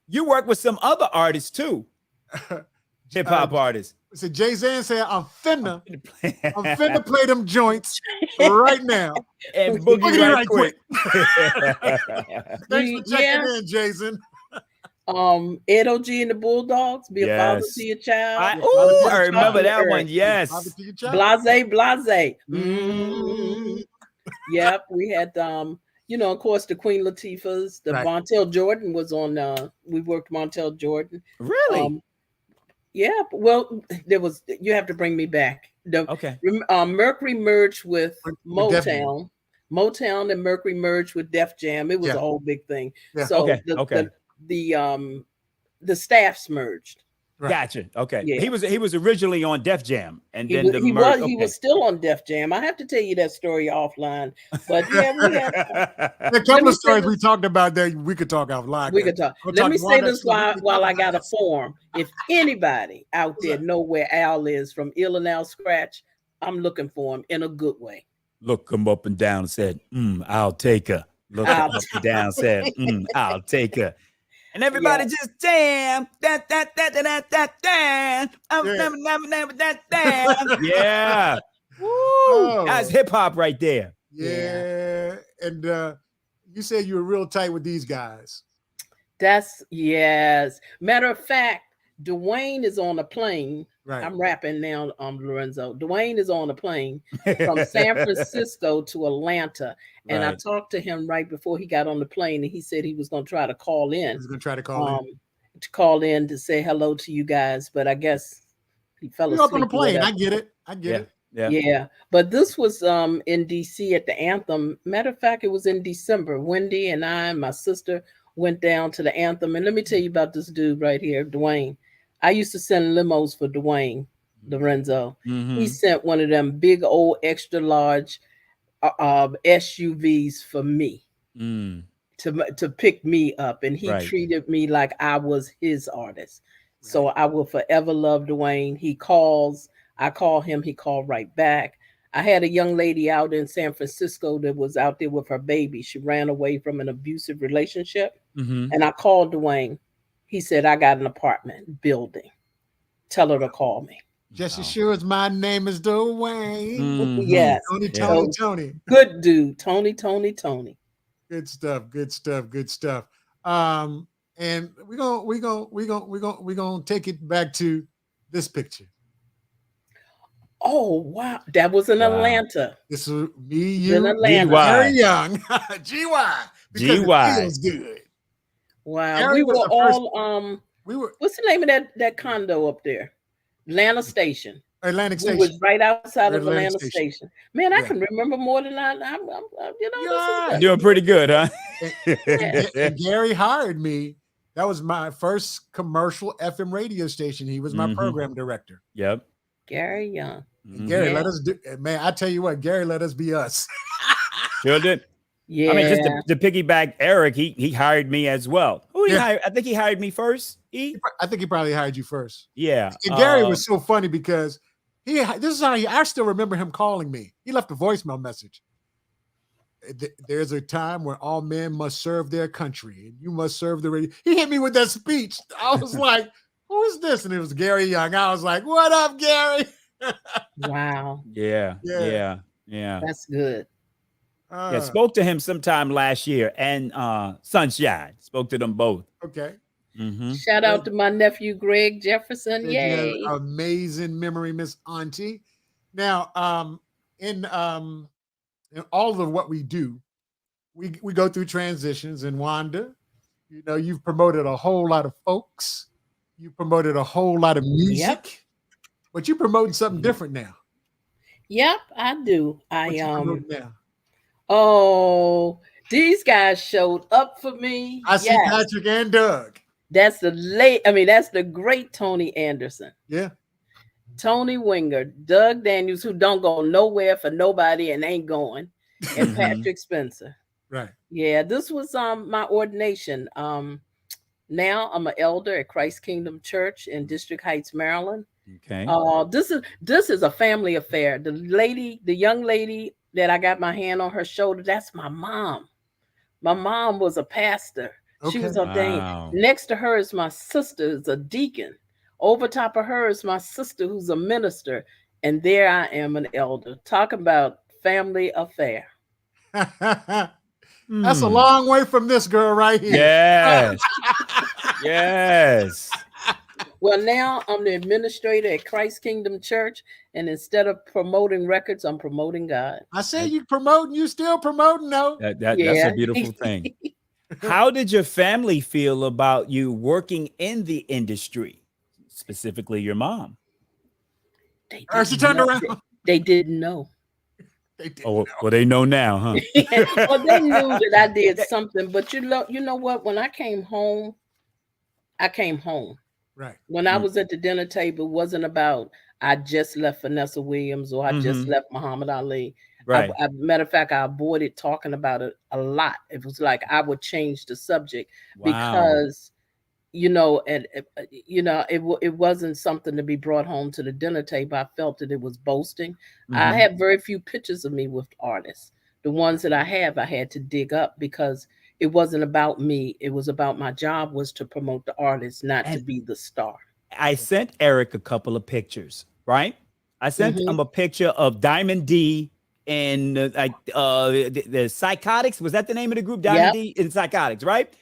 you work with some other artists too. Hip hop artists. So Jay Zan said, I'm finna play them joints right now. And boogie right quick. Thanks for checking in, Jason. Ed O.G. and the Bulldogs, be a father to your child. I remember that one. Yes. Blase. Mm-hmm. Yep. We had of course, the Queen Latifahs, the Montel Jordan was on we worked Montel Jordan. Really? Yeah, well, you have to bring me back. Okay. Mercury merged with Motown. Motown and Mercury merged with Def Jam. It was a whole big thing. Yeah. So the staffs merged. Right. Gotcha. Okay. Yeah. He was originally on Def Jam, and he then was still on Def Jam. I have to tell you that story offline. But yeah, we had a couple of stories we talked about that we could talk offline. We could talk. Let me say this while I got a form. If anybody out there know where Al is from Ill and Al Scratch, I'm looking for him in a good way. Look him up and down, said, I'll take her. Look him up and down, said, I'll take her. And everybody just damn. Yeah. Woo. That's hip hop right there. Yeah. And you said you were real tight with these guys. Yes. Matter of fact, Dwayne is on a plane. Right. I'm rapping now, Lorenzo. Dwayne is on a plane from San Francisco to Atlanta. And I talked to him right before he got on the plane, and he said he was going to try to call in. He was going to try to call in. To call in to say hello to you guys. But I guess he fell asleep. You're up on the plane. I get it. Yeah. But this was in DC at the Anthem. Matter of fact, it was in December. Wendy and I and my sister went down to the Anthem. And let me tell you about this dude right here, Dwayne. I used to send limos for Dwayne Lorenzo. Mm-hmm. He sent one of them big old extra large SUVs for me to pick me up. And he treated me like I was his artist. Right. So I will forever love Dwayne. He calls, I call him, he called right back. I had a young lady out in San Francisco that was out there with her baby. She ran away from an abusive relationship. Mm-hmm. And I called Dwayne. He said, I got an apartment building. Tell her to call me. Just as sure as my name is Dwayne. Mm-hmm. Yes. Tony. Good dude. Tony. Good stuff. And we're gonna take it back to this picture. Oh wow. That was in Atlanta. This was me, you, in Atlanta. Very young. GY. Because it feels good. Wow, Gary, we were all what's the name of that condo up there? Atlantic Station. We was right outside of Atlantic Station. Man, I can remember more than I'm You're doing pretty good, huh? and Gary hired me. That was my first commercial FM radio station. He was my program director. Yep. Gary Young. Gary, let us do, man. I tell you what, Gary, let us be us. Sure did. Yeah. I mean, just to piggyback Eric, he hired me as well. Who did he hire? I think he hired me first. I think he probably hired you first. Yeah. And Gary was so funny because this is how I still remember him calling me. He left a voicemail message. There's a time when all men must serve their country and you must serve the radio. He hit me with that speech. I was like, who is this? And it was Gary Young. I was like, what up, Gary? Wow. Yeah. That's good. Spoke to him sometime last year, and Sunshine. Spoke to them both. Okay. Mm-hmm. Shout out to my nephew Greg Jefferson. Yay! Amazing memory, Miss Auntie. Now, in all of what we do, we go through transitions. And Wanda, you've promoted a whole lot of folks. You promoted a whole lot of music. But you're promoting something different now. Yep, I do. Now? Oh, these guys showed up for me. I see Patrick and Doug. That's the great Tony Anderson. Yeah. Tony Winger, Doug Daniels, who don't go nowhere for nobody and ain't going, and Patrick Spencer. Right. Yeah, this was my ordination. Now I'm an elder at Christ Kingdom Church in District Heights, Maryland. Okay. This is a family affair. The young lady that I got my hand on her shoulder, that's my mom. My mom was a pastor. Okay. She was ordained. Wow. Next to her is my sister, who's a deacon. Over top of her is my sister, who's a minister. And there I am, an elder. Talk about family affair. That's a long way from this girl right here. Yes. Yes. Well, now I'm the administrator at Christ Kingdom Church, and instead of promoting records, I'm promoting God. I say you promoting, you still promoting, though. That's a beautiful thing. How did your family feel about you working in the industry, specifically your mom? She turned around. They didn't know. Well, they know now, huh? Well, they knew that I did something, but you know what? When I came home. Right. When I was at the dinner table, it wasn't about I just left Vanessa Williams or I just left Muhammad Ali. Right. Matter of fact, I avoided talking about it a lot. It was like I would change the subject because, it wasn't something to be brought home to the dinner table. I felt that it was boasting. I have very few pictures of me with artists. The ones that I have, I had to dig up because it wasn't about me. It was about my job was to promote the artist, not to be the star. I sent Eric a couple of pictures, right? I sent him a picture of Diamond D and the Psychotics. Was that the name of the group? Diamond D and Psychotics, right?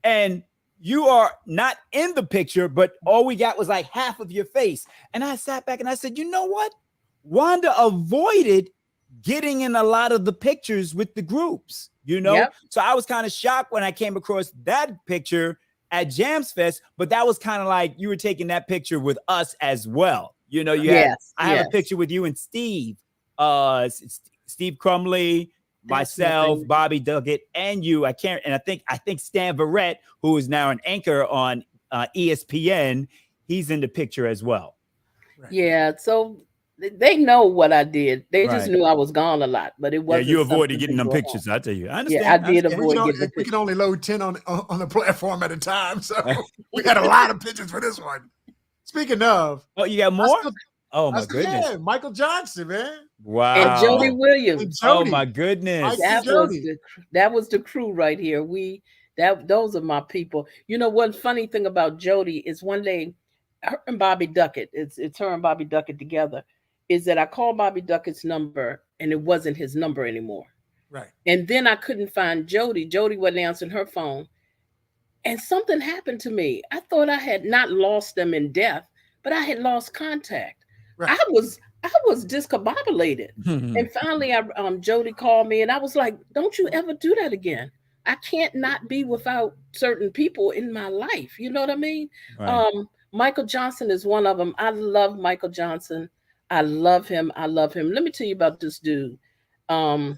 And you are not in the picture, but all we got was like half of your face. And I sat back and I said, you know what? Wanda avoided getting in a lot of the pictures with the groups. So I was kind of shocked when I came across that picture at Jams Fest, but that was kind of like you were taking that picture with us as well. I have a picture with you and Steve, Steve Crumley, myself, Bobby Duggett, and you. I think Stan Verrett, who is now an anchor on ESPN, he's in the picture as well. Right. Yeah, so they know what I did. They just knew I was gone a lot, but it wasn't. Yeah, you avoided getting them pictures. I tell you, I understand. Yeah, I did avoid getting the we can only load 10 on the platform at a time, so we got a lot of pictures for this one. Speaking of, you got more? Oh my goodness, yeah, Michael Johnson, man. Wow, and Jody Williams. Oh my goodness, that was the crew right here. Those are my people. One funny thing about Jody is one day, her and Bobby Duckett. It's her and Bobby Duckett together. Is that I called Bobby Duckett's number and it wasn't his number anymore. Right. And then I couldn't find Jody. Jody wasn't answering her phone. And something happened to me. I thought I had not lost them in death, but I had lost contact. Right. I was discombobulated. And finally Jody called me and I was like, don't you ever do that again. I can't not be without certain people in my life. You know what I mean? Right. Michael Johnson is one of them. I love Michael Johnson. I love him. Let me tell you about this dude. That's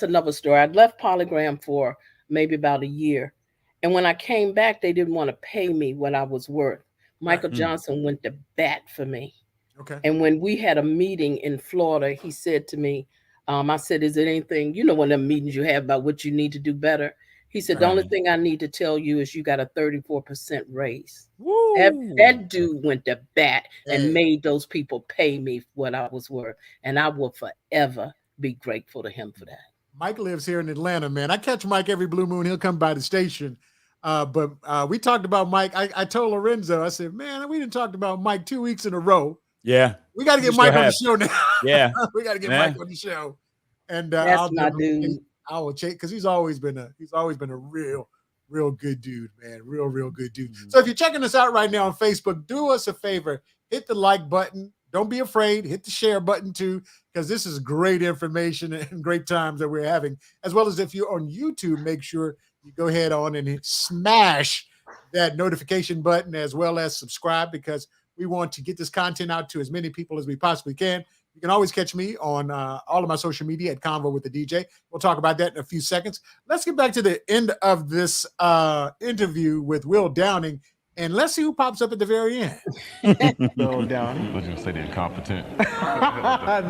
another story. I left Polygram for maybe about a year. And when I came back, they didn't want to pay me what I was worth. Michael Johnson went to bat for me. Okay. And when we had a meeting in Florida, he said to me, I said, is it anything, one of them meetings you have about what you need to do better? He said, the only thing I need to tell you is you got a 34% raise. That dude went to bat and made those people pay me what I was worth. And I will forever be grateful to him for that. Mike lives here in Atlanta, man. I catch Mike every blue moon. He'll come by the station. But we talked about Mike. I told Lorenzo, I said, man, we didn't talk about Mike 2 weeks in a row. Yeah. We got to get Mike on the show now. Yeah. We got to get Mike on the show. And that's my dude. I will check because he's always been a real good dude, man. Real good dude. So if you're checking us out right now on Facebook, do us a favor, hit the like button. Don't be afraid. Hit the share button too, because this is great information and great times that we're having. As well as if you're on YouTube, make sure you go ahead on and smash that notification button as well as subscribe, because We want to get this content out to as many people as we possibly can. You can always catch me on all of my social media at Convo with the DJ. We'll talk about that in a few seconds. Let's get back to the end of this interview with Will Downing, and let's see who pops up at the very end. Will Downing. Was you gonna say the incompetent?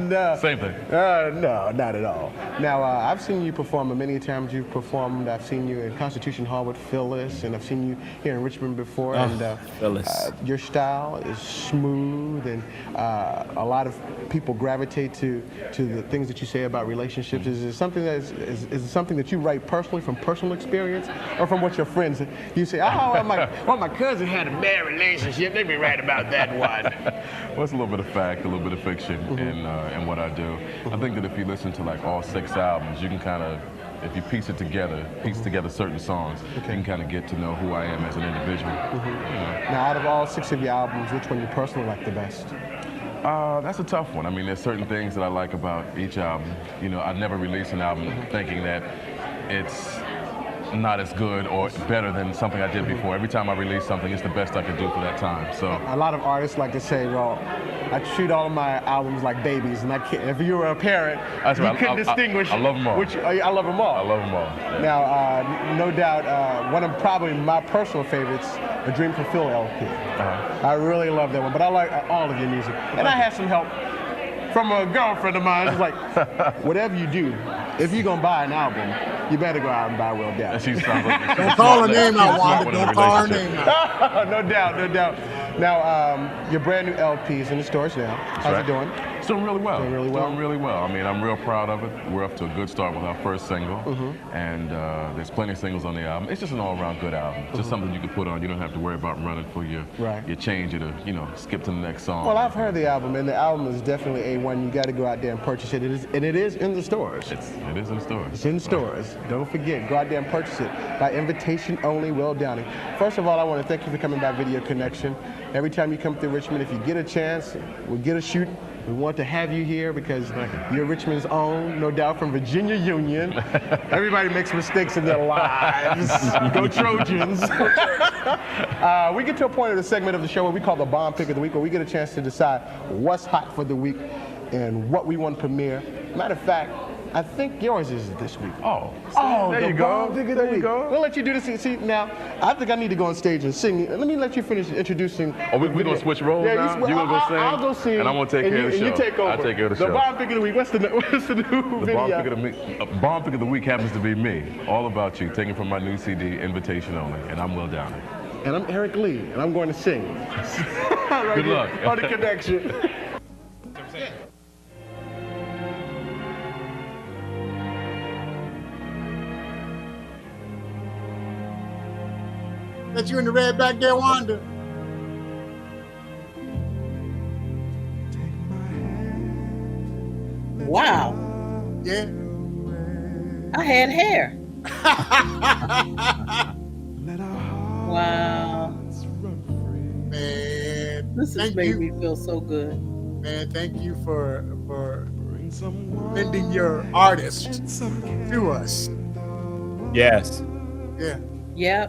No. Same thing. No, not at all. Now, I've seen you perform many times. You've performed. I've seen you in Constitution Hall with Phyllis, and I've seen you here in Richmond before. Phyllis. Your style is smooth, and a lot of people gravitate to the things that you say about relationships. Is it something that is it something that you write personally from personal experience, or from what your friends? You say, oh, my cousin had a bad relationship. Let me write about that one. Well, it's a little bit of fact, a little bit of fiction in what I do. I think that if you listen to like all 6 albums, you can kind of, if you piece together certain songs, you can kind of get to know who I am as an individual. Now, out of all 6 of your albums, which one you personally like the best? That's a tough one. I mean, there's certain things that I like about each album. You know, I never release an album thinking that it's not as good or better than something I did before. Every time I release something, it's the best I could do for that time. So a lot of artists like to say, well, I treat all of my albums like babies, and I can't. If you were a parent, you couldn't distinguish. I love them all. I love them all. I love them all. Yeah. Now, no doubt, one of probably my personal favorites, A Dream Fulfilled LP. I really love that one, but I like all of your music. And I had some help from a girlfriend of mine. It's like, whatever you do, if you're gonna buy an album, you better go out and buy Will Downing. Don't call her name out, Wanda. Don't call her name out. No doubt. Now, your brand new LP is in the stores now. How's it doing? It's doing really well. Doing really well. I mean, I'm real proud of it. We're off to a good start with our first single, and there's plenty of singles on the album. It's just an all-around good album. Just something you can put on. You don't have to worry about running for your change or to, skip to the next song. Well, I've heard the album, and the album is definitely A1. You got to go out there and purchase it. It is in the stores. It is in the stores. It's in stores. Don't forget, go out there and purchase it by invitation only. Will Downing. First of all, I want to thank you for coming by Video Connection. Every time you come through Richmond, if you get a chance, we'll get a shoot. We want to have you here because you're Richmond's own, no doubt, from Virginia Union. Everybody makes mistakes in their lives. Go Trojans. We get to a point of the segment of the show where we call the Bomb Pick of the Week, where we get a chance to decide what's hot for the week and what we want to premiere. Matter of fact, I think yours is this week. There you go. There you go. We'll let you do this. See, now, I think I need to go on stage and sing. Let me let you finish introducing. Oh, we're going to switch roles now? You're going to go sing? I'll go sing. And I'm going to take care of the show. You take over. I'll take care of the show. The Bomb Pick of the Week. What's the new video? Bomb Pick of the Week happens to be me. All About You, taken from my new CD, Invitation Only. And I'm Will Downing. And I'm Eric Lee. And I'm going to sing. Good luck. On The Connection. That's you in the red back there, Wanda. Wow. Yeah. I had hair. Wow. Man. This has made me feel so good. Man, thank you for lending your artist to us. Yes. Yeah.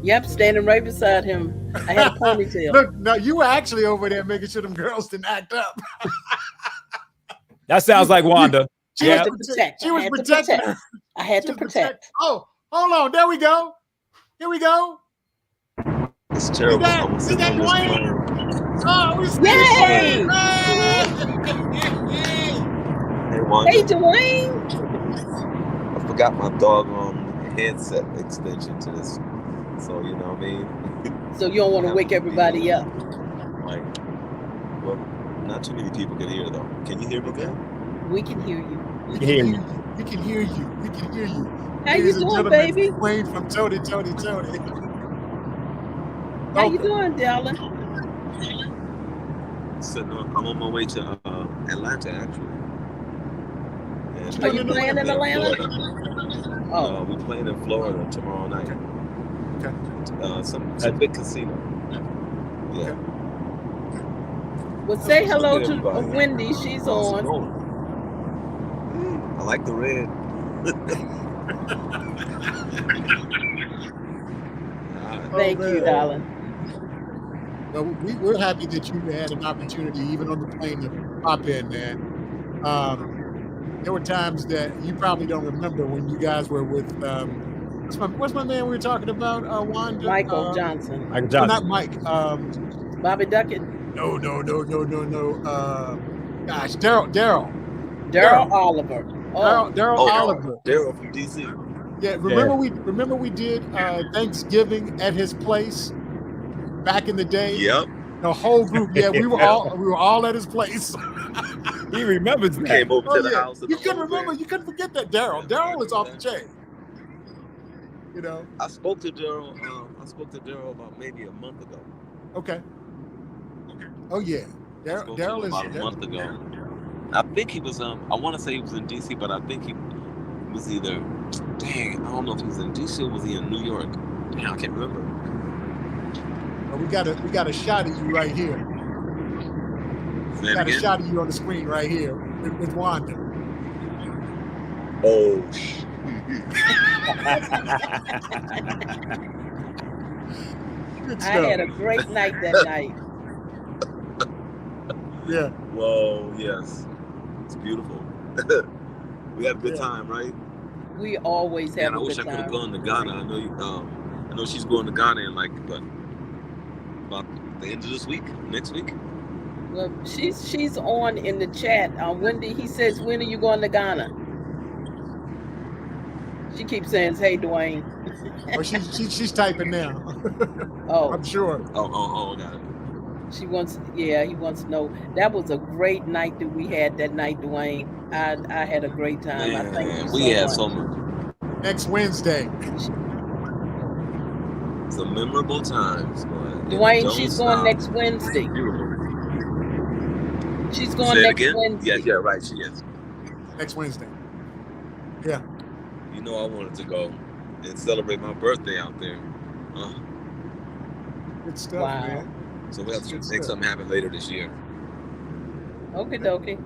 Yep, standing right beside him. I had a ponytail. Look, no, you were actually over there making sure them girls didn't act up. That sounds like Wanda. She had to protect. She was protecting her. I had to protect. Oh, hold on. There we go. Here we go. It's terrible. See that Dwayne? Oh, we Yay! Hey, Wanda. Hey, Dwayne. I forgot my doggone headset extension to this. So, you know what I mean? So you don't want to wake everybody up. Like, well, not too many people can hear, though. Can you hear me good? We can hear you. We can hear you. We can hear you. We can hear you. How you doing, baby? Wayne from Tony. How you doing, darling? So, I'm on my way to Atlanta, actually. And Are you playing in Atlanta? Oh. We're playing in Florida tomorrow night. Okay. Some big casino. Yeah. Well, say hello to Wendy. She's on. I like the red. Thank you, darling. Well, we're happy that you had an opportunity, even on the plane, to pop in, man. There were times that you probably don't remember when you guys were with what's my man we were talking about? Wanda? Michael Johnson. Michael Johnson. Not Mike. Bobby Duckett. No. Gosh, Daryl Oliver. Daryl Oliver. Daryl from DC. Yeah, remember we did Thanksgiving at his place back in the day? Yep. The whole group. Yeah, we were all at his place. He remembers that. Came over to the house. You couldn't remember. You couldn't forget that Daryl. Daryl is off the chain. You know. I spoke to Daryl. About maybe a month ago. Okay. Oh yeah. Daryl is about a month ago. I think he was. I want to say he was in DC, but I think he was either. Dang, I don't know if he was in DC or was he in New York. Dang, I can't remember. Well, we got a shot of you right here. We got a shot of you on the screen right here with Wanda. Oh. I had a great night that night. Yeah. Whoa, yes. It's beautiful. We had a good time, right? We always have a good time. I wish I could have gone to Ghana. I know she's going to Ghana in about the end of this week, next week. Well, she's on in the chat. He says, when are you going to Ghana? She keeps saying, "Hey, Dwayne." Well, she's typing now. Oh, I'm sure. Oh, got it. He wants to know. That was a great night that we had that night, Dwayne. I had a great time. Man, I thank you we had so much. Next Wednesday. Some memorable times. Dwayne, she's going next Wednesday. She's going next Wednesday. Yeah, right. She is. Next Wednesday. Yeah. You know, I wanted to go and celebrate my birthday out there. Good stuff, man. So we have to make something happen later this year. Okie dokie.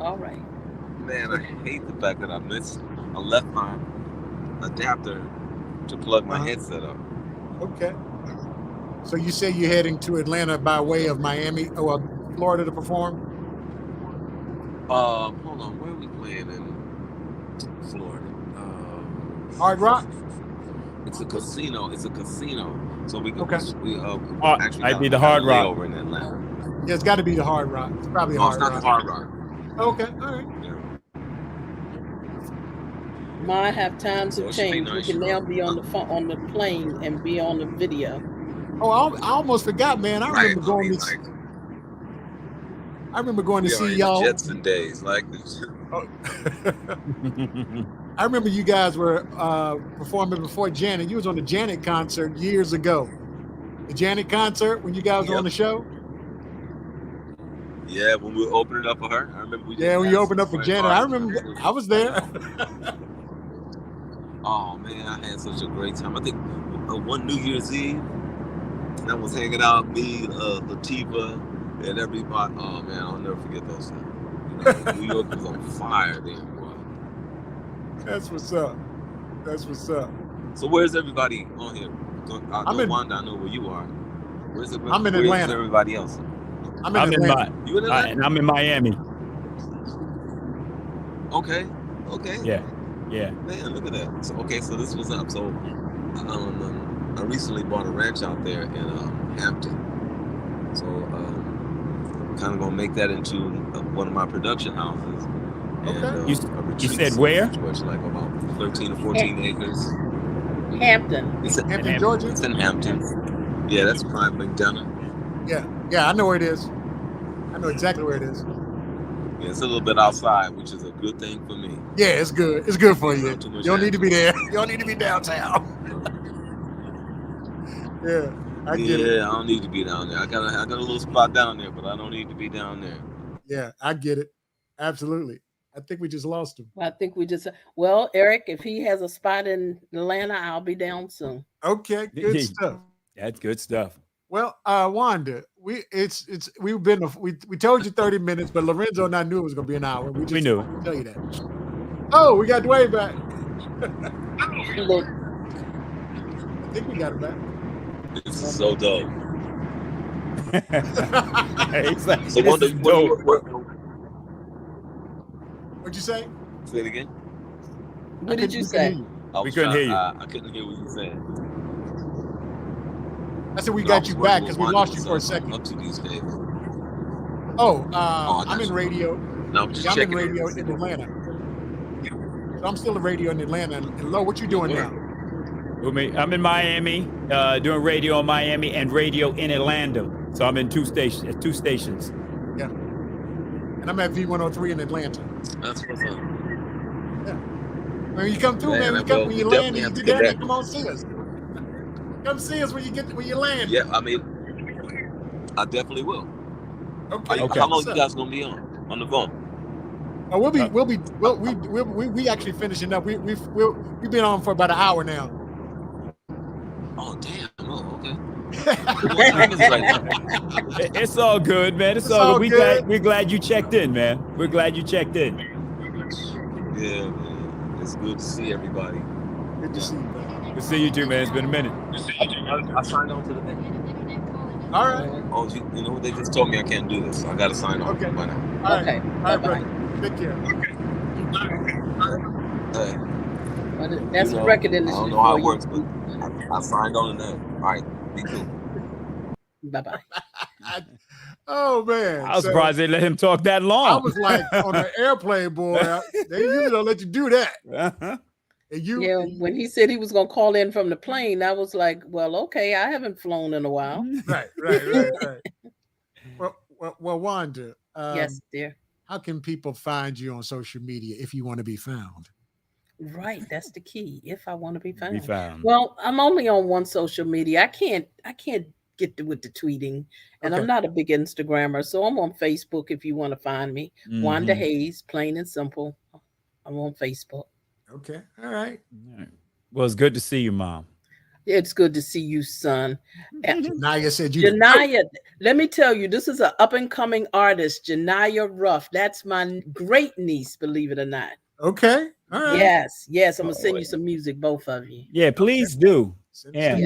All right. Man, I hate the fact that I left my adapter to plug my headset up. Okay. So you say you're heading to Atlanta by way of Miami or Florida to perform? Hold on. Where are we playing in Florida? Hard Rock? It's a casino. So we okay. Actually I'd be the Hard Rock over in Atlanta. Yeah, it's got to be the Hard Rock. It's probably Hard Rock. It's not the Hard Rock. Okay, all right. Yeah. Might have times have changed. We can now be on the plane and be on the video. Oh, I almost forgot, man. I remember going to see y'all. Jetson days like this. I remember you guys were performing before Janet. You was on the Janet concert years ago. The Janet concert when you guys were on the show. Yeah, when we were opening up for her. I remember when you opened up for Janet. I remember I was there. Oh man, I had such a great time. I think one New Year's Eve, I was hanging out, me, Latifah, and everybody. Oh man, I'll never forget those times. New York was on fire then, boy. That's what's up. So where's everybody on here? Wanda, I know where you are. I'm in Atlanta. Where's everybody else? I'm in Atlanta. You in Atlanta? And I'm in Miami. Okay. Yeah. Man, look at that. So this was up. So I recently bought a ranch out there in Hampton. So kind of gonna make that into one of my production houses. Okay. And, you said where? Which like about 13 or 14 acres. Hampton. It's in Hampton, Georgia. It's in Hampton. Yeah, that's prime McDonough. Yeah, I know where it is. I know exactly where it is. Yeah, it's a little bit outside, which is a good thing for me. Yeah, it's good. It's good for you. You don't need to be there. You don't need to be downtown. Yeah, I get it. Yeah, I don't need to be down there. I got a little spot down there, but I don't need to be down there. Yeah, I get it. Absolutely. I think we just lost him. Well, Eric, if he has a spot in Atlanta, I'll be down soon. Okay, good stuff. That's good stuff. Well, Wanda, we told you 30 minutes, but Lorenzo and I knew it was gonna be an hour. We knew. Tell you that. Oh, we got Dwayne back. Look, I think we got him back. This is so dope. Like, so what'd you say? Say it again. What did you say? We couldn't hear you. I couldn't hear what you said. I said we got you back because we lost you for a second. Up to these days. I'm in radio. No, I'm just I'm in checking radio in Atlanta. So I'm still in radio in Atlanta. And Lo, what you doing now? I'm in Miami, doing radio in Miami and radio in Atlanta. So I'm in two stations. Yeah. And I'm at V103 in Atlanta. That's what's up. Yeah. When you come through, man, when you land, you do that. Come on, see us. Come see us when you land. Yeah, I mean, I definitely will. Okay. How long you guys gonna be on the phone? We actually finishing up. We've been on for about an hour now. Oh damn! Oh, okay. It's all good, man. It's all good. We're glad you checked in, man. We're glad you checked in. Yeah, man. It's good to see everybody. Good to see you, man. Good to see you too, man. It's been a minute. I signed on to the thing. All right. Oh, you know what? They just told me I can't do this. So I got to sign on. Okay. By now. All right. Okay. All right, brother. Take care. Hey. That's the record industry. I don't know how it works, but I signed on to that. All right. Be cool. Bye-bye. Oh, man. I was surprised they let him talk that long. I was like, on the airplane, boy, they usually don't let you do that. Uh-huh. And when he said he was going to call in from the plane, I was like, well, okay, I haven't flown in a while. Right. Well, Wanda. Yes, dear. How can people find you on social media if you want to be found? Right, that's the key. If I want to be found. Well, I'm only on one social media. I can't get with the tweeting, and I'm not a big Instagrammer, so I'm on Facebook. If you want to find me, Wanda Hayes, plain and simple. I'm on Facebook. Okay, all right. Well, it's good to see you, Mom. It's good to see you, son. Janaya said you. Janaya, let me tell you, this is an up and coming artist, Janaya Ruff. That's my great niece, believe it or not. Okay. All right. Yes. I'm gonna send you some music, both of you. Yeah, please do. Yeah.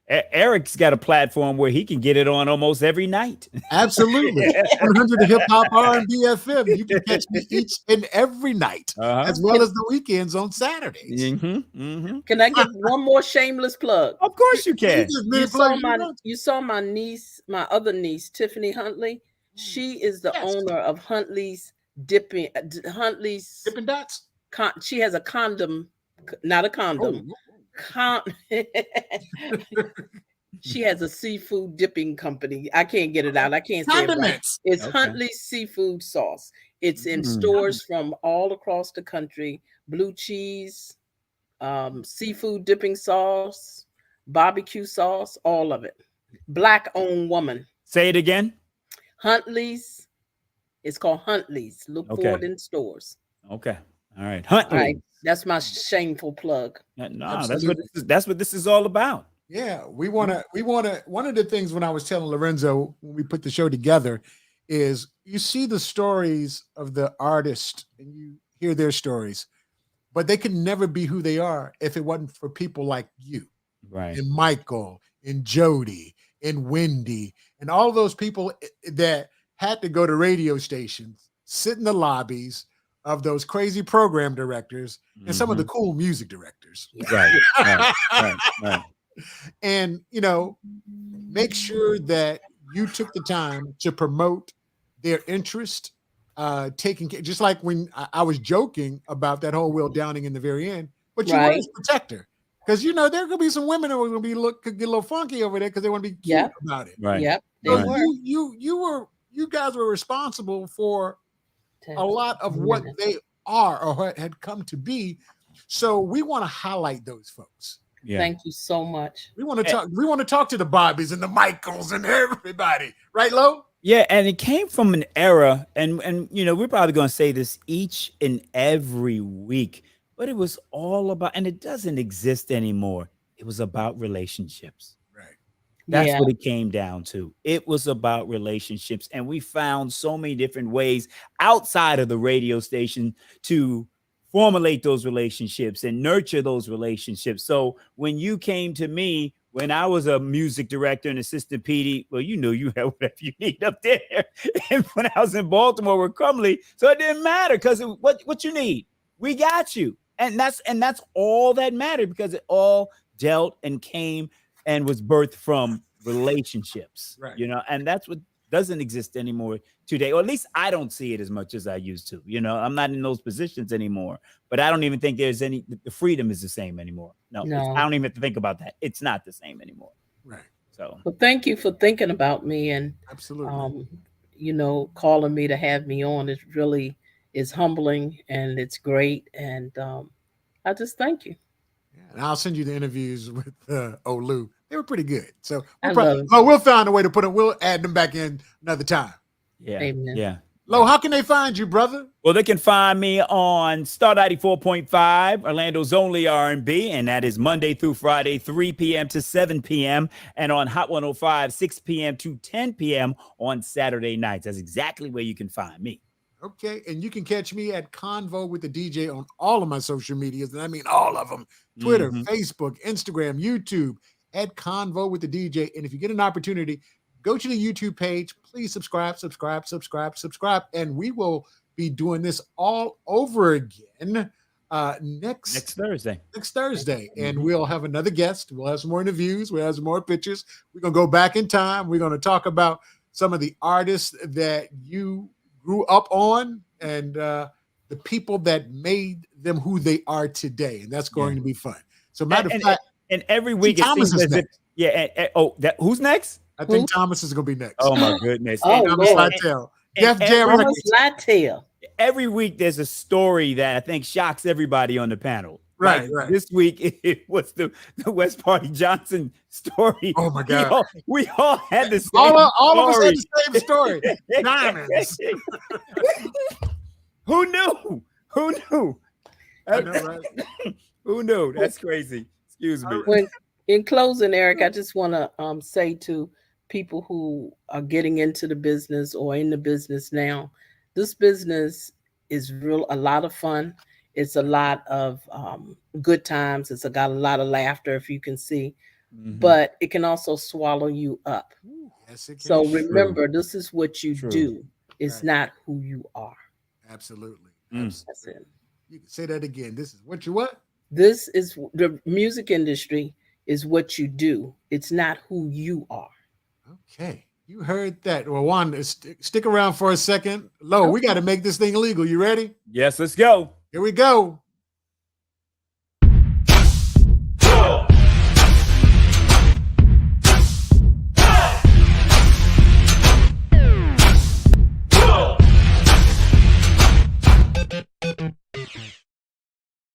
Eric's got a platform where he can get it on almost every night. Absolutely. 100 Hip Hop R&B FM. You can catch me each and every night, as well as the weekends on Saturdays. Can I get one more shameless plug? Of course you can. You saw my niece, my other niece, Tiffany Huntley. She is the owner of Huntley's Dipping Dots. She has a condom, not a condom. She has a seafood dipping company. I can't get it out. I can't say it right. It's Huntley's Seafood Sauce. It's in stores from all across the country. Blue cheese, seafood dipping sauce, barbecue sauce, all of it. Black-owned woman. Say it again. Huntley's. It's called Huntley's. Look for it in stores. Okay. All right. Huntley. All right. That's my shameful plug. No, that's what this is all about. Yeah, we want to. One of the things when I was telling Lorenzo when we put the show together is you see the stories of the artist and you hear their stories, but they could never be who they are if it wasn't for people like you, right? And Michael and Jody and Wendy and all those people that had to go to radio stations, sit in the lobbies of those crazy program directors and some of the cool music directors. Right. And, make sure that you took the time to promote their interest, taking care, just like when I was joking about that whole Will Downing in the very end, but you were his protector. Because, there are going to be some women who are going to get a little funky over there because they want to be cute about it. Right. Yep. So you guys were responsible for a lot of what they are or what had come to be. So we want to highlight those folks. Yeah. Thank you so much. We want to talk. We want to talk to the Bobbies and the Michaels and everybody, right, Lo? Yeah, and it came from an era, and we're probably going to say this each and every week, but it was all about, and it doesn't exist anymore. It was about relationships. Right. That's what it came down to. It was about relationships, and we found so many different ways outside of the radio station to formulate those relationships and nurture those relationships. So when you came to me when I was a music director and assistant PD, well, you knew you had whatever you need up there. And when I was in Baltimore with Crumley, so it didn't matter because what you need, we got you. And that's all that mattered because it all dealt and came and was birthed from relationships, right. You know, and that's what doesn't exist anymore today, or at least I don't see it as much as I used to. You know, I'm not in those positions anymore, but I don't even think there's the freedom is the same anymore. No. I don't even have to think about that. It's not the same anymore. Right. So, well, thank you for thinking about me and absolutely, you know, calling me to have me on. It really is humbling and it's great. And I just thank you. Yeah, and I'll send you the interviews with Olu. They were pretty good. So we'll we'll find a way to put it. We'll add them back in another time. Yeah. Amen. Yeah. Lo, how can they find you, brother? Well, they can find me on Star 94.5, Orlando's only R&B, and that is Monday through Friday, 3 p.m. to 7 p.m., and on Hot 105, 6 p.m. to 10 p.m. on Saturday nights. That's exactly where you can find me. Okay, and you can catch me at Convo with the DJ on all of my social medias, and I mean all of them: Twitter, Facebook, Instagram, YouTube, at Convo with the DJ. And if you get an opportunity, go to the YouTube page. Please subscribe, and we will be doing this all over again next Thursday. And we'll have another guest. We'll have some more interviews. We'll have some more pictures. We're gonna go back in time. We're gonna talk about some of the artists that you grew up on and the people that made them who they are today, and that's going to be fun. So, matter of fact, and every week Thomas is next. Who's next? I think Thomas is going to be next. Oh my goodness! Thomas Littell, Jeff Jarrett. Every week there's a story that I think shocks everybody on the panel. Right. This week it was the West Party Johnson story. Oh my God! We all had the same. All of us had the same story. Diamonds. Who knew? Who knew? I know, right? Who knew? That's crazy. Excuse me. In closing, Eric, I just want to say to people who are getting into the business or in the business now, this business is a lot of fun. It's a lot of good times. It's got a lot of laughter, if you can see, but it can also swallow you up. Yes, it can. So remember, this is what you do. It's not who you are. Absolutely. That's it. You can say that again. This is what you what? This is the music industry is what you do. It's not who you are. Okay. You heard that. Well, Wanda, stick around for a second. Lo, we got to make this thing legal. You ready? Yes, let's go. Here we go.